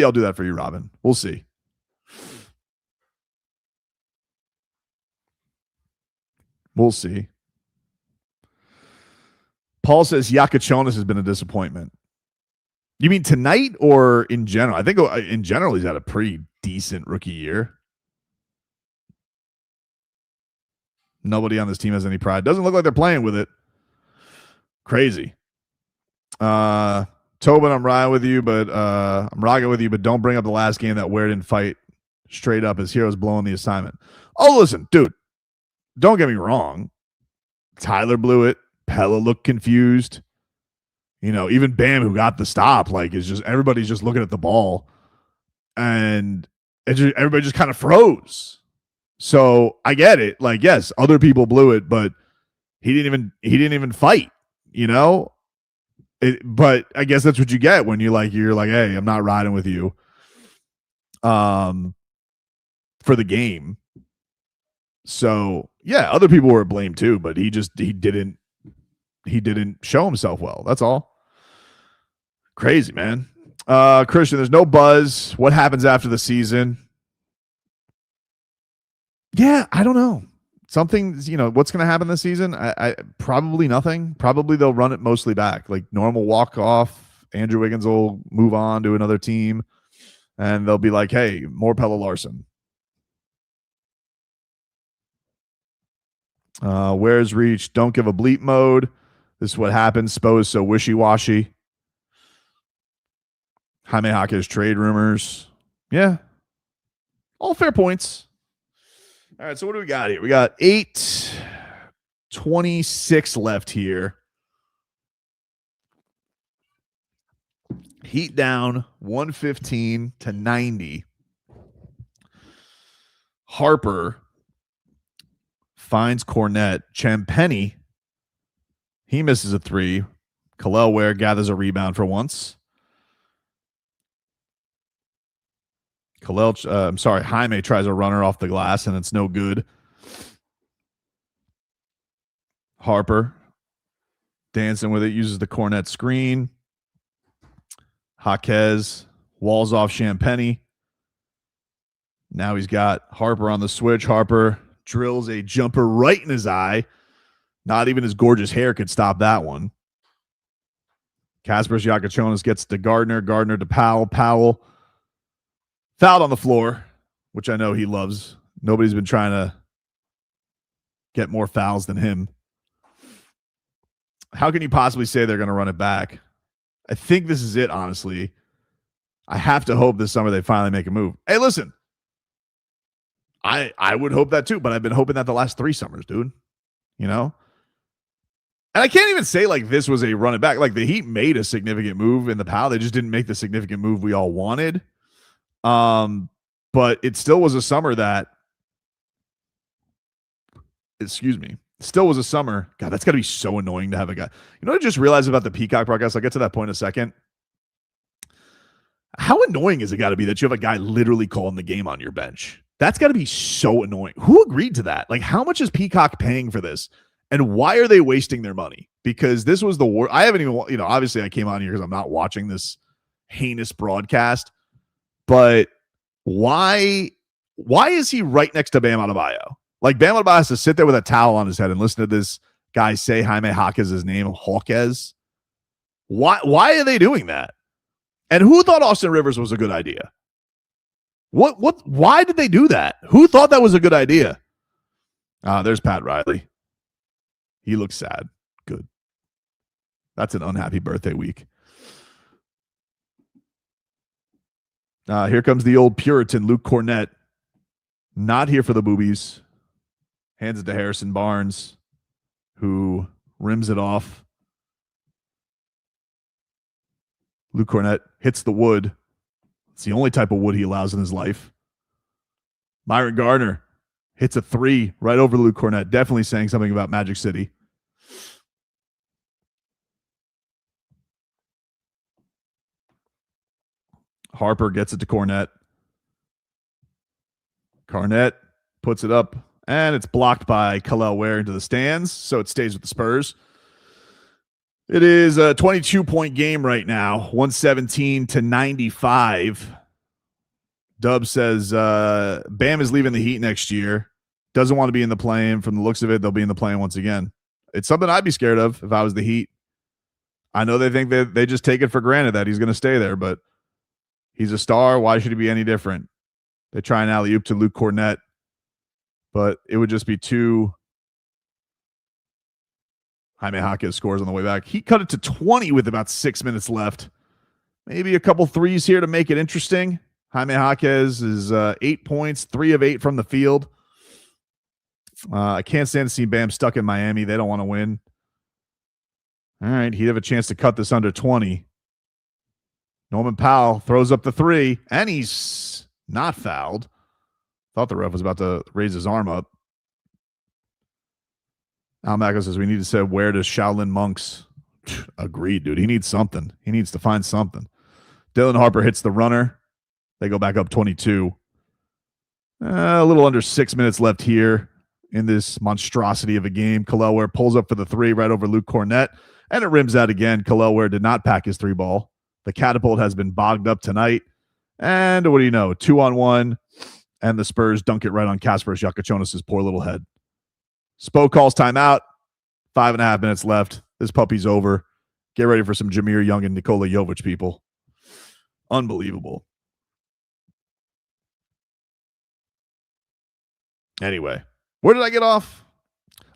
I'll do that for you, Robin. We'll see. We'll see. Paul says Yakachonis has been a disappointment. You mean tonight or in general? I think in general he's had a pretty decent rookie year. Nobody on this team has any pride. Doesn't look like they're playing with it. Crazy. Tobin, I'm riding with you, but I'm rocking with you, but don't bring up the last game that Ware didn't fight straight up as Hero's blowing the assignment. Oh, listen, dude, don't get me wrong. Tyler blew it. Pella looked confused. Even Bam, who got the stop, is just everybody's just looking at the ball, and everybody just kind of froze. So I get it. Yes, other people blew it, but he didn't even fight. But I guess that's what you get when you're like, hey, I'm not riding with you. For the game. So yeah, other people were blamed too, but he didn't show himself well. That's all. Crazy, man. Christian, there's no buzz. What happens after the season? Yeah, I don't know. Something's, what's going to happen this season? I probably nothing. Probably they'll run it mostly back, like normal walk off. Andrew Wiggins will move on to another team, and they'll be like, hey, more Pelle Larsson. Where's Reach? Don't give a bleep mode. This is what happens. Spo is so wishy-washy. Jaime Jaquez trade rumors. Yeah. All fair points. All right, so what do we got here? We got 8:26 left here. Heat down 115-90. Harper finds Cornette. Champagny, he misses a three. Khalil Ware gathers a rebound for once. Jaime tries a runner off the glass, and it's no good. Harper dancing with it, uses the Cornette screen. Jaquez walls off Champagny. Now he's got Harper on the switch. Harper drills a jumper right in his eye. Not even his gorgeous hair could stop that one. Kasparas Yakachonis gets to Gardner. Gardner to Powell. Powell fouled on the floor, which I know he loves. Nobody's been trying to get more fouls than him. How can you possibly say they're going to run it back? I think this is it, honestly. I have to hope this summer they finally make a move. Hey, listen. I would hope that too, but I've been hoping that the last 3 summers, dude. And I can't even say this was a run it back. The Heat made a significant move in the PAL. They just didn't make the significant move we all wanted. But it still was a summer that, still was a summer. God, that's got to be so annoying to have a guy. You know what I just realized about the Peacock broadcast? I'll get to that point in a second. How annoying is it got to be that you have a guy literally calling the game on your bench? That's got to be so annoying. Who agreed to that? How much is Peacock paying for this? And why are they wasting their money? Because this was the war. I haven't even, obviously I came on here because I'm not watching this heinous broadcast. But why is he right next to Bam Adebayo? Bam Adebayo has to sit there with a towel on his head and listen to this guy say Jaime Jaquez's name, Jaquez. Why are they doing that? And who thought Austin Rivers was a good idea? Why did they do that? Who thought that was a good idea? There's Pat Riley. He looks sad. Good. That's an unhappy birthday week. Here comes the old Puritan, Luke Cornette. Not here for the boobies. Hands it to Harrison Barnes, who rims it off. Luke Cornette hits the wood. It's the only type of wood he allows in his life. Myron Gardner hits a 3 right over Luke Cornette. Definitely saying something about Magic City. Harper gets it to Cornette. Cornette puts it up, and it's blocked by Khalil Ware into the stands, so it stays with the Spurs. It is a 22-point game right now, 117-95. Dub says Bam is leaving the Heat next year. Doesn't want to be in the play-in. From the looks of it, they'll be in the play-in once again. It's something I'd be scared of if I was the Heat. I know they think they just take it for granted that he's going to stay there, but he's a star. Why should he be any different? They try an alley-oop to Luke Cornette, but it would just be too. Jaime Jaquez scores on the way back. He cut it to 20 with about 6 minutes left. Maybe a couple threes here to make it interesting. Jaime Jaquez is 8 points, 3 of 8 from the field. I can't stand to see Bam stuck in Miami. They don't want to win. All right, he'd have a chance to cut this under 20. Norman Powell throws up the three, and he's not fouled. Thought the ref was about to raise his arm up. Al Macco says we need to say, where does Shaolin Monks? Agreed, dude. He needs something. He needs to find something. Dylan Harper hits the runner. They go back up 22. A little under 6 minutes left here in this monstrosity of a game. Khalil Ware pulls up for the three right over Luke Cornett, and it rims out again. Khalil Ware did not pack his three ball. The catapult has been bogged up tonight. And what do you know? 2-on-1, and the Spurs dunk it right on Kasparas Yakachonis' poor little head. Spo calls timeout. 5.5 minutes left. This puppy's over. Get ready for some Jameer Young and Nikola Jovic, people. Unbelievable. Anyway, where did I get off?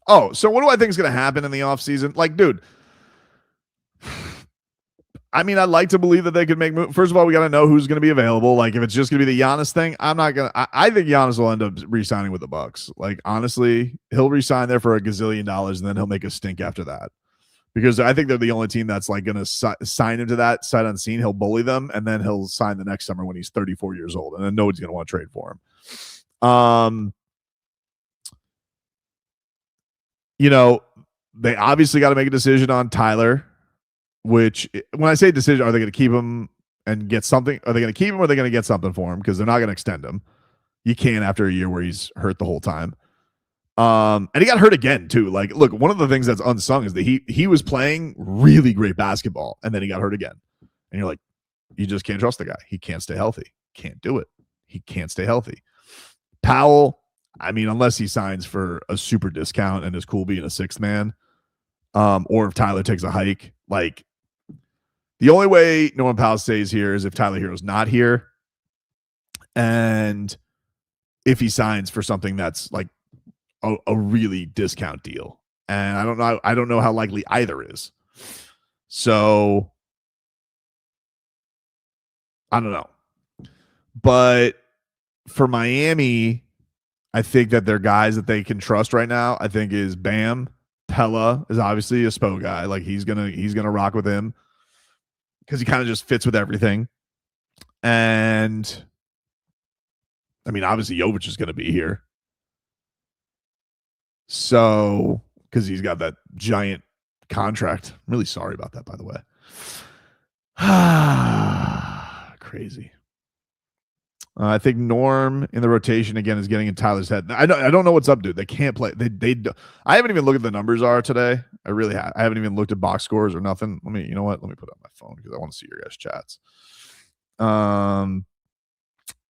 Oh, so what do I think is going to happen in the offseason? Like, dude, I mean, I'd like to believe that they could make moves. First of all, we got to know who's going to be available. Like, if it's just going to be the Giannis thing, I'm not going to. I think Giannis will end up re-signing with the Bucks. Like, honestly, he'll re-sign there for $1 gazillion, and then he'll make a stink after that. Because I think they're the only team that's like going to sign him to that sight unseen. He'll bully them, and then he'll sign the next summer when he's 34 years old, and then nobody's going to want to trade for him. You know, they obviously got to make a decision on Tyler. Which, when I say decision, are they going to keep him and get something? Are they going to keep him, or are they going to get something for him? Because they're not going to extend him. You can't after a year where he's hurt the whole time. And he got hurt again too. Like, look, one of the things that's unsung is that he was playing really great basketball, and then he got hurt again. And you're like, you just can't trust the guy. He can't stay healthy. Can't do it. He can't stay healthy. Powell, I mean, unless he signs for a super discount and is cool being a sixth man, or if Tyler takes a hike, like. The only way Norman Powell stays here is if Tyler Hero's not here, and if he signs for something that's like a really discount deal. And I don't know how likely either is. So I don't know. But for Miami, I think that they're guys that they can trust right now. I think is Bam. Pella is obviously a Spo guy. Like he's gonna rock with him. Because he kind of just fits with everything. And, I mean, obviously, Jovic is going to be here. So, because he's got that giant contract. I'm really sorry about that, by the way. Crazy. I think Norm in the rotation again is getting in Tyler's head. I don't know what's up, dude. They can't play. I haven't even looked at the numbers are today. I really have. I haven't even looked at box scores or nothing. You know what? Let me put it on my phone because I want to see your guys' chats. Let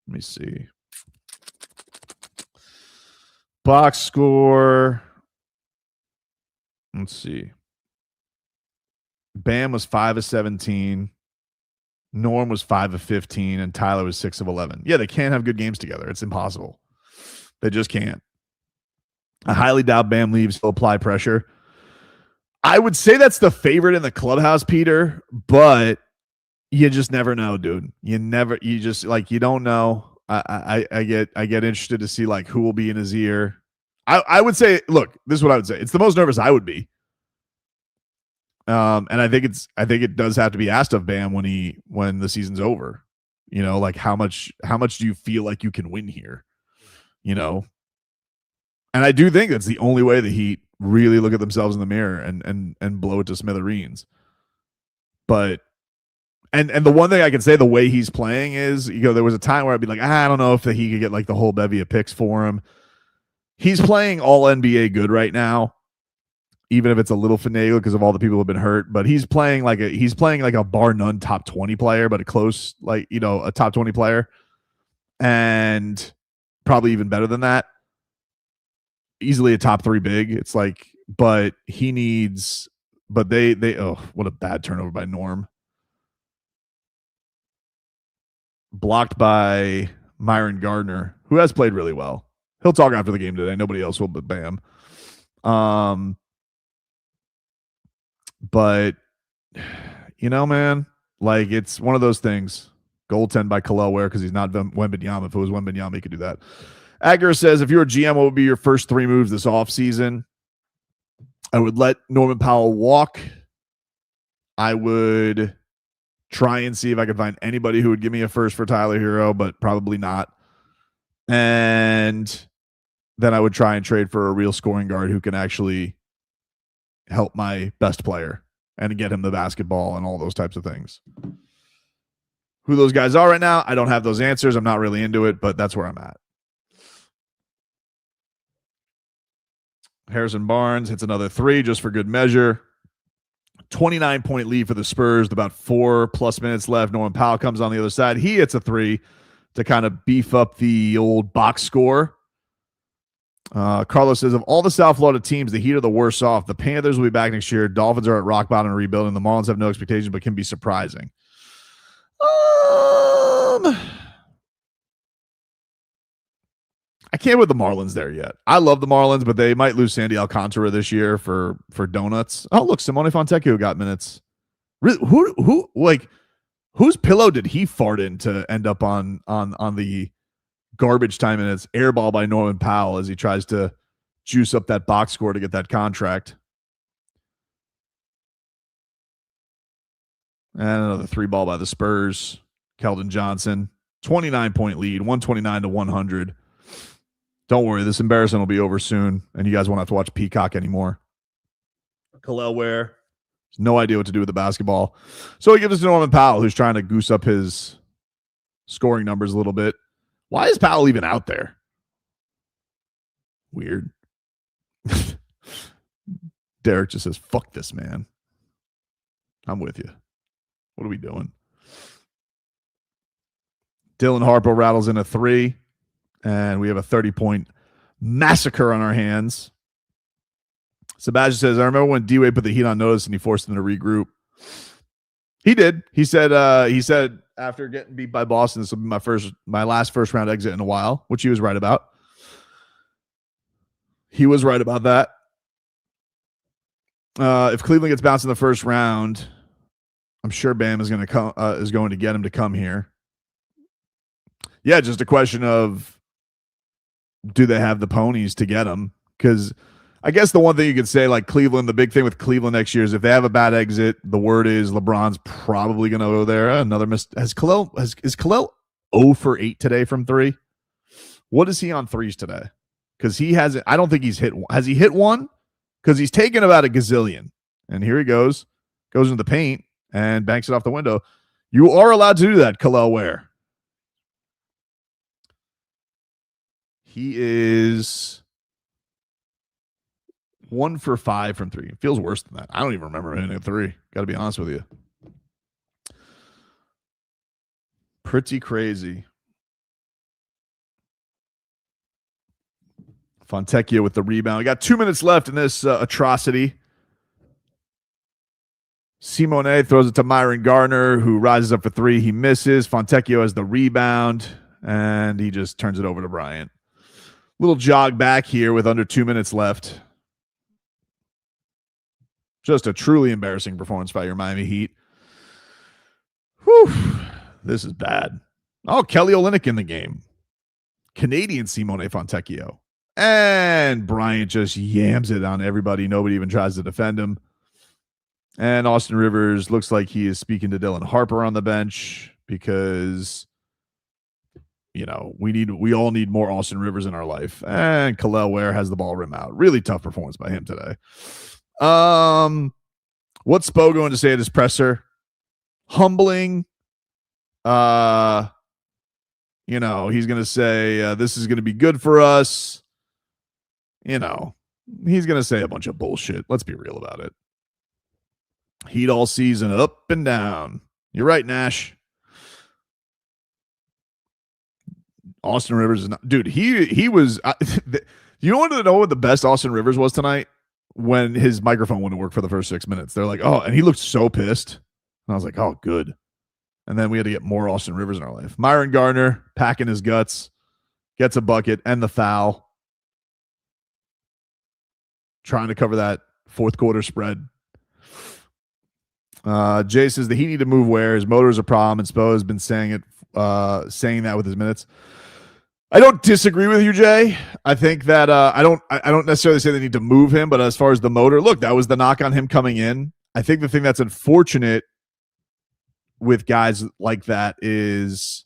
me see. Box score. Let's see. Bam was 5 of 17. Norm was 5 of 15, and Tyler was 6 of 11. Yeah, they can't have good games together. It's impossible. They just can't. I highly doubt Bam leaves. He'll apply pressure. I would say that's the favorite in the clubhouse, Peter, but you just never know, dude. You don't know. I get interested to see like who will be in his ear. I would say, look, this is what I would say. It's the most nervous I would be. And I think it does have to be asked of Bam when the season's over. You know, like how much do you feel like you can win here? You know, and I do think that's the only way the Heat really look at themselves in the mirror and blow it to smithereens. But and the one thing I can say, the way he's playing is, you know, there was a time where I'd be like, I don't know if he could get like the whole bevy of picks for him. He's playing all NBA good right now. Even if it's a little finagle because of all the people who have been hurt, but he's playing like a bar none top 20 player, but a close, like, you know, a top 20 player, and probably even better than that. Easily a top 3 big. It's like, but he needs, but they what a bad turnover by Norm. Blocked by Myron Gardner, who has played really well. He'll talk after the game today. Nobody else will but Bam. But, you know, man, like, it's one of those things. Goaltend by Khalil Ware because he's not Wembanyama. If it was Wembanyama, he could do that. Agar says, if you were a GM, what would be your first 3 moves this offseason? I would let Norman Powell walk. I would try and see if I could find anybody who would give me a first for Tyler Hero, but probably not. And then I would try and trade for a real scoring guard who can actually help my best player and get him the basketball and all those types of things. Who those guys are right now, I don't have those answers. I'm not really into it, but that's where I'm at. Harrison Barnes hits another 3 just for good measure. 29-point lead for the Spurs with about 4+ minutes left. Norman Powell comes on the other side. He hits a 3 to kind of beef up the old box score. Carlos says, of all the South Florida teams, the Heat are the worst off. The Panthers will be back next year. Dolphins are at rock bottom and rebuilding. The Marlins have no expectations but can be surprising. I can't with the Marlins there yet. I love the Marlins, but they might lose Sandy Alcantara this year for donuts. Oh, look, Simone Fontecchio got minutes. Really, whose pillow did he fart in to end up on the garbage time minutes? Airball by Norman Powell as he tries to juice up that box score to get that contract. And another 3-ball by the Spurs. Keldon Johnson, 29-point lead, 129-100. Don't worry, this embarrassment will be over soon, and you guys won't have to watch Peacock anymore. Kalel Ware has no idea what to do with the basketball. So he gives us to Norman Powell, who's trying to goose up his scoring numbers a little bit. Why is Powell even out there? Weird. Derek just says, fuck this, man. I'm with you. What are we doing? Dylan Harper rattles in a 3. And we have a 30-point massacre on our hands. Sebastian says, I remember when D-Wade put the Heat on notice and he forced them to regroup. He did. He said after getting beat by Boston, this will be my last first round exit in a while, which he was right about. He was right about that. If Cleveland gets bounced in the first round, I'm sure Bam is going to get him to come here. Yeah, just a question of, do they have the ponies to get him? Because I guess the one thing you could say, like Cleveland, the big thing with Cleveland next year is if they have a bad exit, the word is LeBron's probably going to go there. Another is Kalel 0 for 8 today from 3? What is he on threes today? Because he hasn't. I don't think he's hit. Has he hit one? Because he's taken about a gazillion. And here he goes into the paint and banks it off the window. You are allowed to do that, Kalel Ware. He is 1 for 5 from 3. It feels worse than that. I don't even remember hitting a 3. Got to be honest with you. Pretty crazy. Fontecchio with the rebound. We got 2 minutes left in this atrocity. Simone throws it to Myron Gardner, who rises up for 3. He misses. Fontecchio has the rebound, and he just turns it over to Bryant. Little jog back here with under 2 minutes left. Just a truly embarrassing performance by your Miami Heat. Whew. This is bad. Oh, Kelly Olynyk in the game. Canadian Simone Fontecchio. And Bryant just yams it on everybody. Nobody even tries to defend him. And Austin Rivers looks like he is speaking to Dylan Harper on the bench because, you know, we all need more Austin Rivers in our life. And Kalel Ware has the ball rim out. Really tough performance by him today. What's Spo going to say at his presser? Humbling. You know, he's going to say, this is going to be good for us. You know, he's going to say a bunch of bullshit. Let's be real about it. Heat all season, up and down. You're right, Nash. Austin Rivers is not, dude. He was. You want to know what the best Austin Rivers was tonight? When his microphone wouldn't work for the first 6 minutes. They're like, oh, and he looked so pissed. And I was like, oh, good. And then we had to get more Austin Rivers in our life. Myron Gardner packing his guts, gets a bucket and the foul. Trying to cover that fourth quarter spread. Jay says the Heat need to move Ware. His motor is a problem, and Spo has been saying that with his minutes. I don't disagree with you, Jay. I think that I don't necessarily say they need to move him, but as far as the motor, look, that was the knock on him coming in. I think the thing that's unfortunate with guys like that is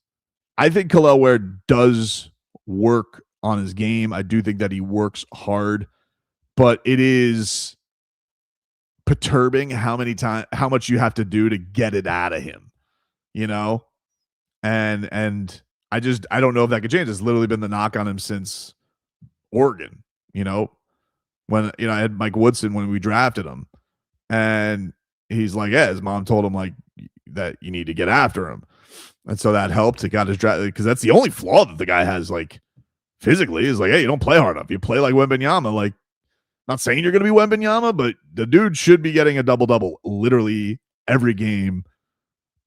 I think Kel'el Ware does work on his game. I do think that he works hard, but it is perturbing how much you have to do to get it out of him, you know? And I don't know if that could change. It's literally been the knock on him since Oregon, when I had Mike Woodson when we drafted him. And he's like, yeah, his mom told him like that you need to get after him. And so that helped. It got his draft because that's the only flaw that the guy has, like physically, is like, hey, you don't play hard enough. You play like Wembanyama. Like, not saying you're going to be Wembanyama, but the dude should be getting a double-double literally every game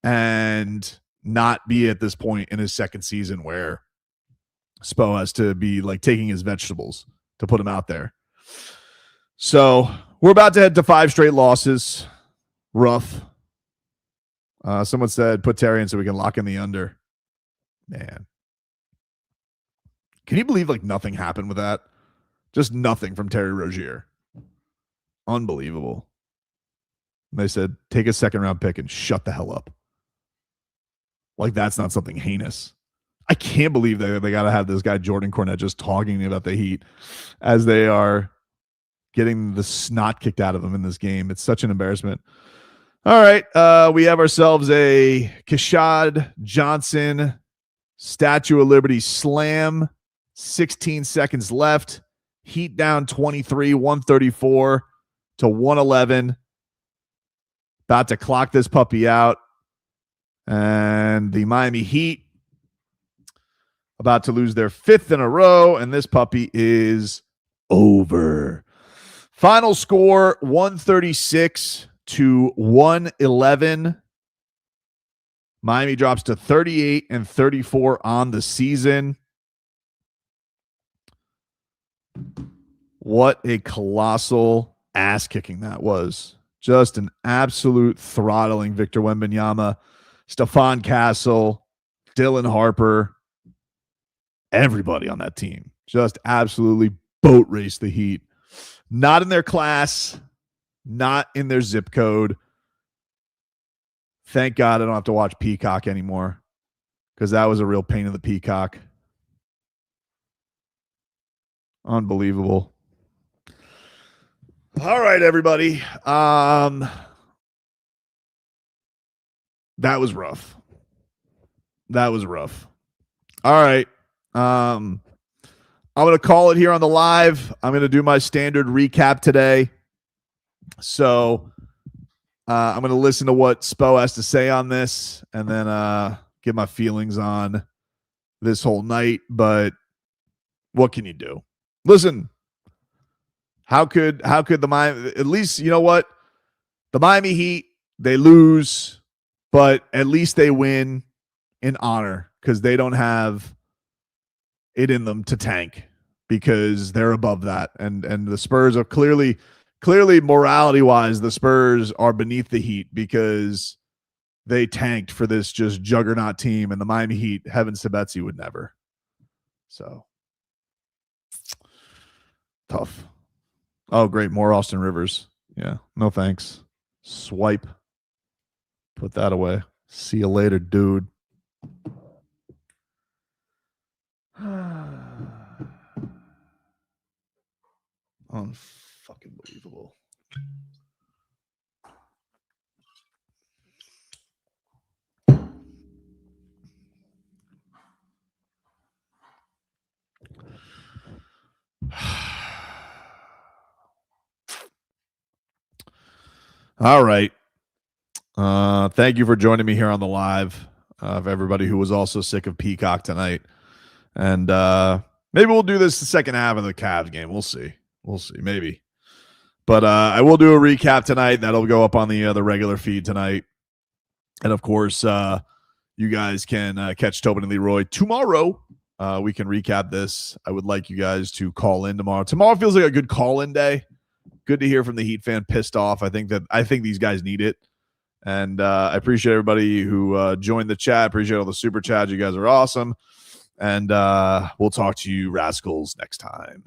and not be at this point in his second season where Spo has to be like taking his vegetables to put him out there. So we're about to head to 5 straight losses. Rough. Someone said put Terry in so we can lock in the under. Man. Can you believe like nothing happened with that? Just nothing from Terry Rozier. Unbelievable. And they said, take a second round pick and shut the hell up. Like that's not something heinous. I can't believe they got to have this guy Jordan Cornette just talking about the Heat as they are getting the snot kicked out of them in this game. It's such an embarrassment. All right. We have ourselves a Keshad Johnson Statue of Liberty slam. 16 seconds left. Heat down 23, 134 to 111. About to clock this puppy out. And the Miami Heat about to lose their 5th in a row. And this puppy is over. Final score 136 to 111. Miami drops to 38 and 34 on the season. What a colossal ass kicking that was. Just an absolute throttling. Victor Wembanyama, Stephon Castle, Dylan Harper, everybody on that team just absolutely boat raced the Heat. Not in their class, not in their zip code. Thank God I don't have to watch Peacock anymore because that was a real pain in the Peacock. Unbelievable. All right, everybody. That was rough. That was rough. All right. I'm going to call it here on the live. I'm going to do my standard recap today. So I'm going to listen to what Spo has to say on this and then give my feelings on this whole night. But what can you do? Listen, how could the Miami, at least, you know what? The Miami Heat, they lose, but at least they win in honor because they don't have it in them to tank because they're above that. And the Spurs are clearly morality wise, the Spurs are beneath the Heat because they tanked for this just juggernaut team, and the Miami Heat, heavens to Betsy, would never. So tough. Oh, great. More Austin Rivers. Yeah. No thanks. Swipe. Put that away. See you later, dude. Unfucking believable. All right. Thank you for joining me here on the live. Of everybody who was also sick of Peacock tonight. And maybe we'll do this the second half of the Cavs game. We'll see. Maybe. But I will do a recap tonight. That'll go up on the regular feed tonight. And, of course, you guys can catch Tobin and Leroy tomorrow. We can recap this. I would like you guys to call in tomorrow. Tomorrow feels like a good call-in day. Good to hear from the Heat fan pissed off. I think these guys need it. And I appreciate everybody who joined the chat. Appreciate all the super chats. You guys are awesome. And we'll talk to you rascals next time.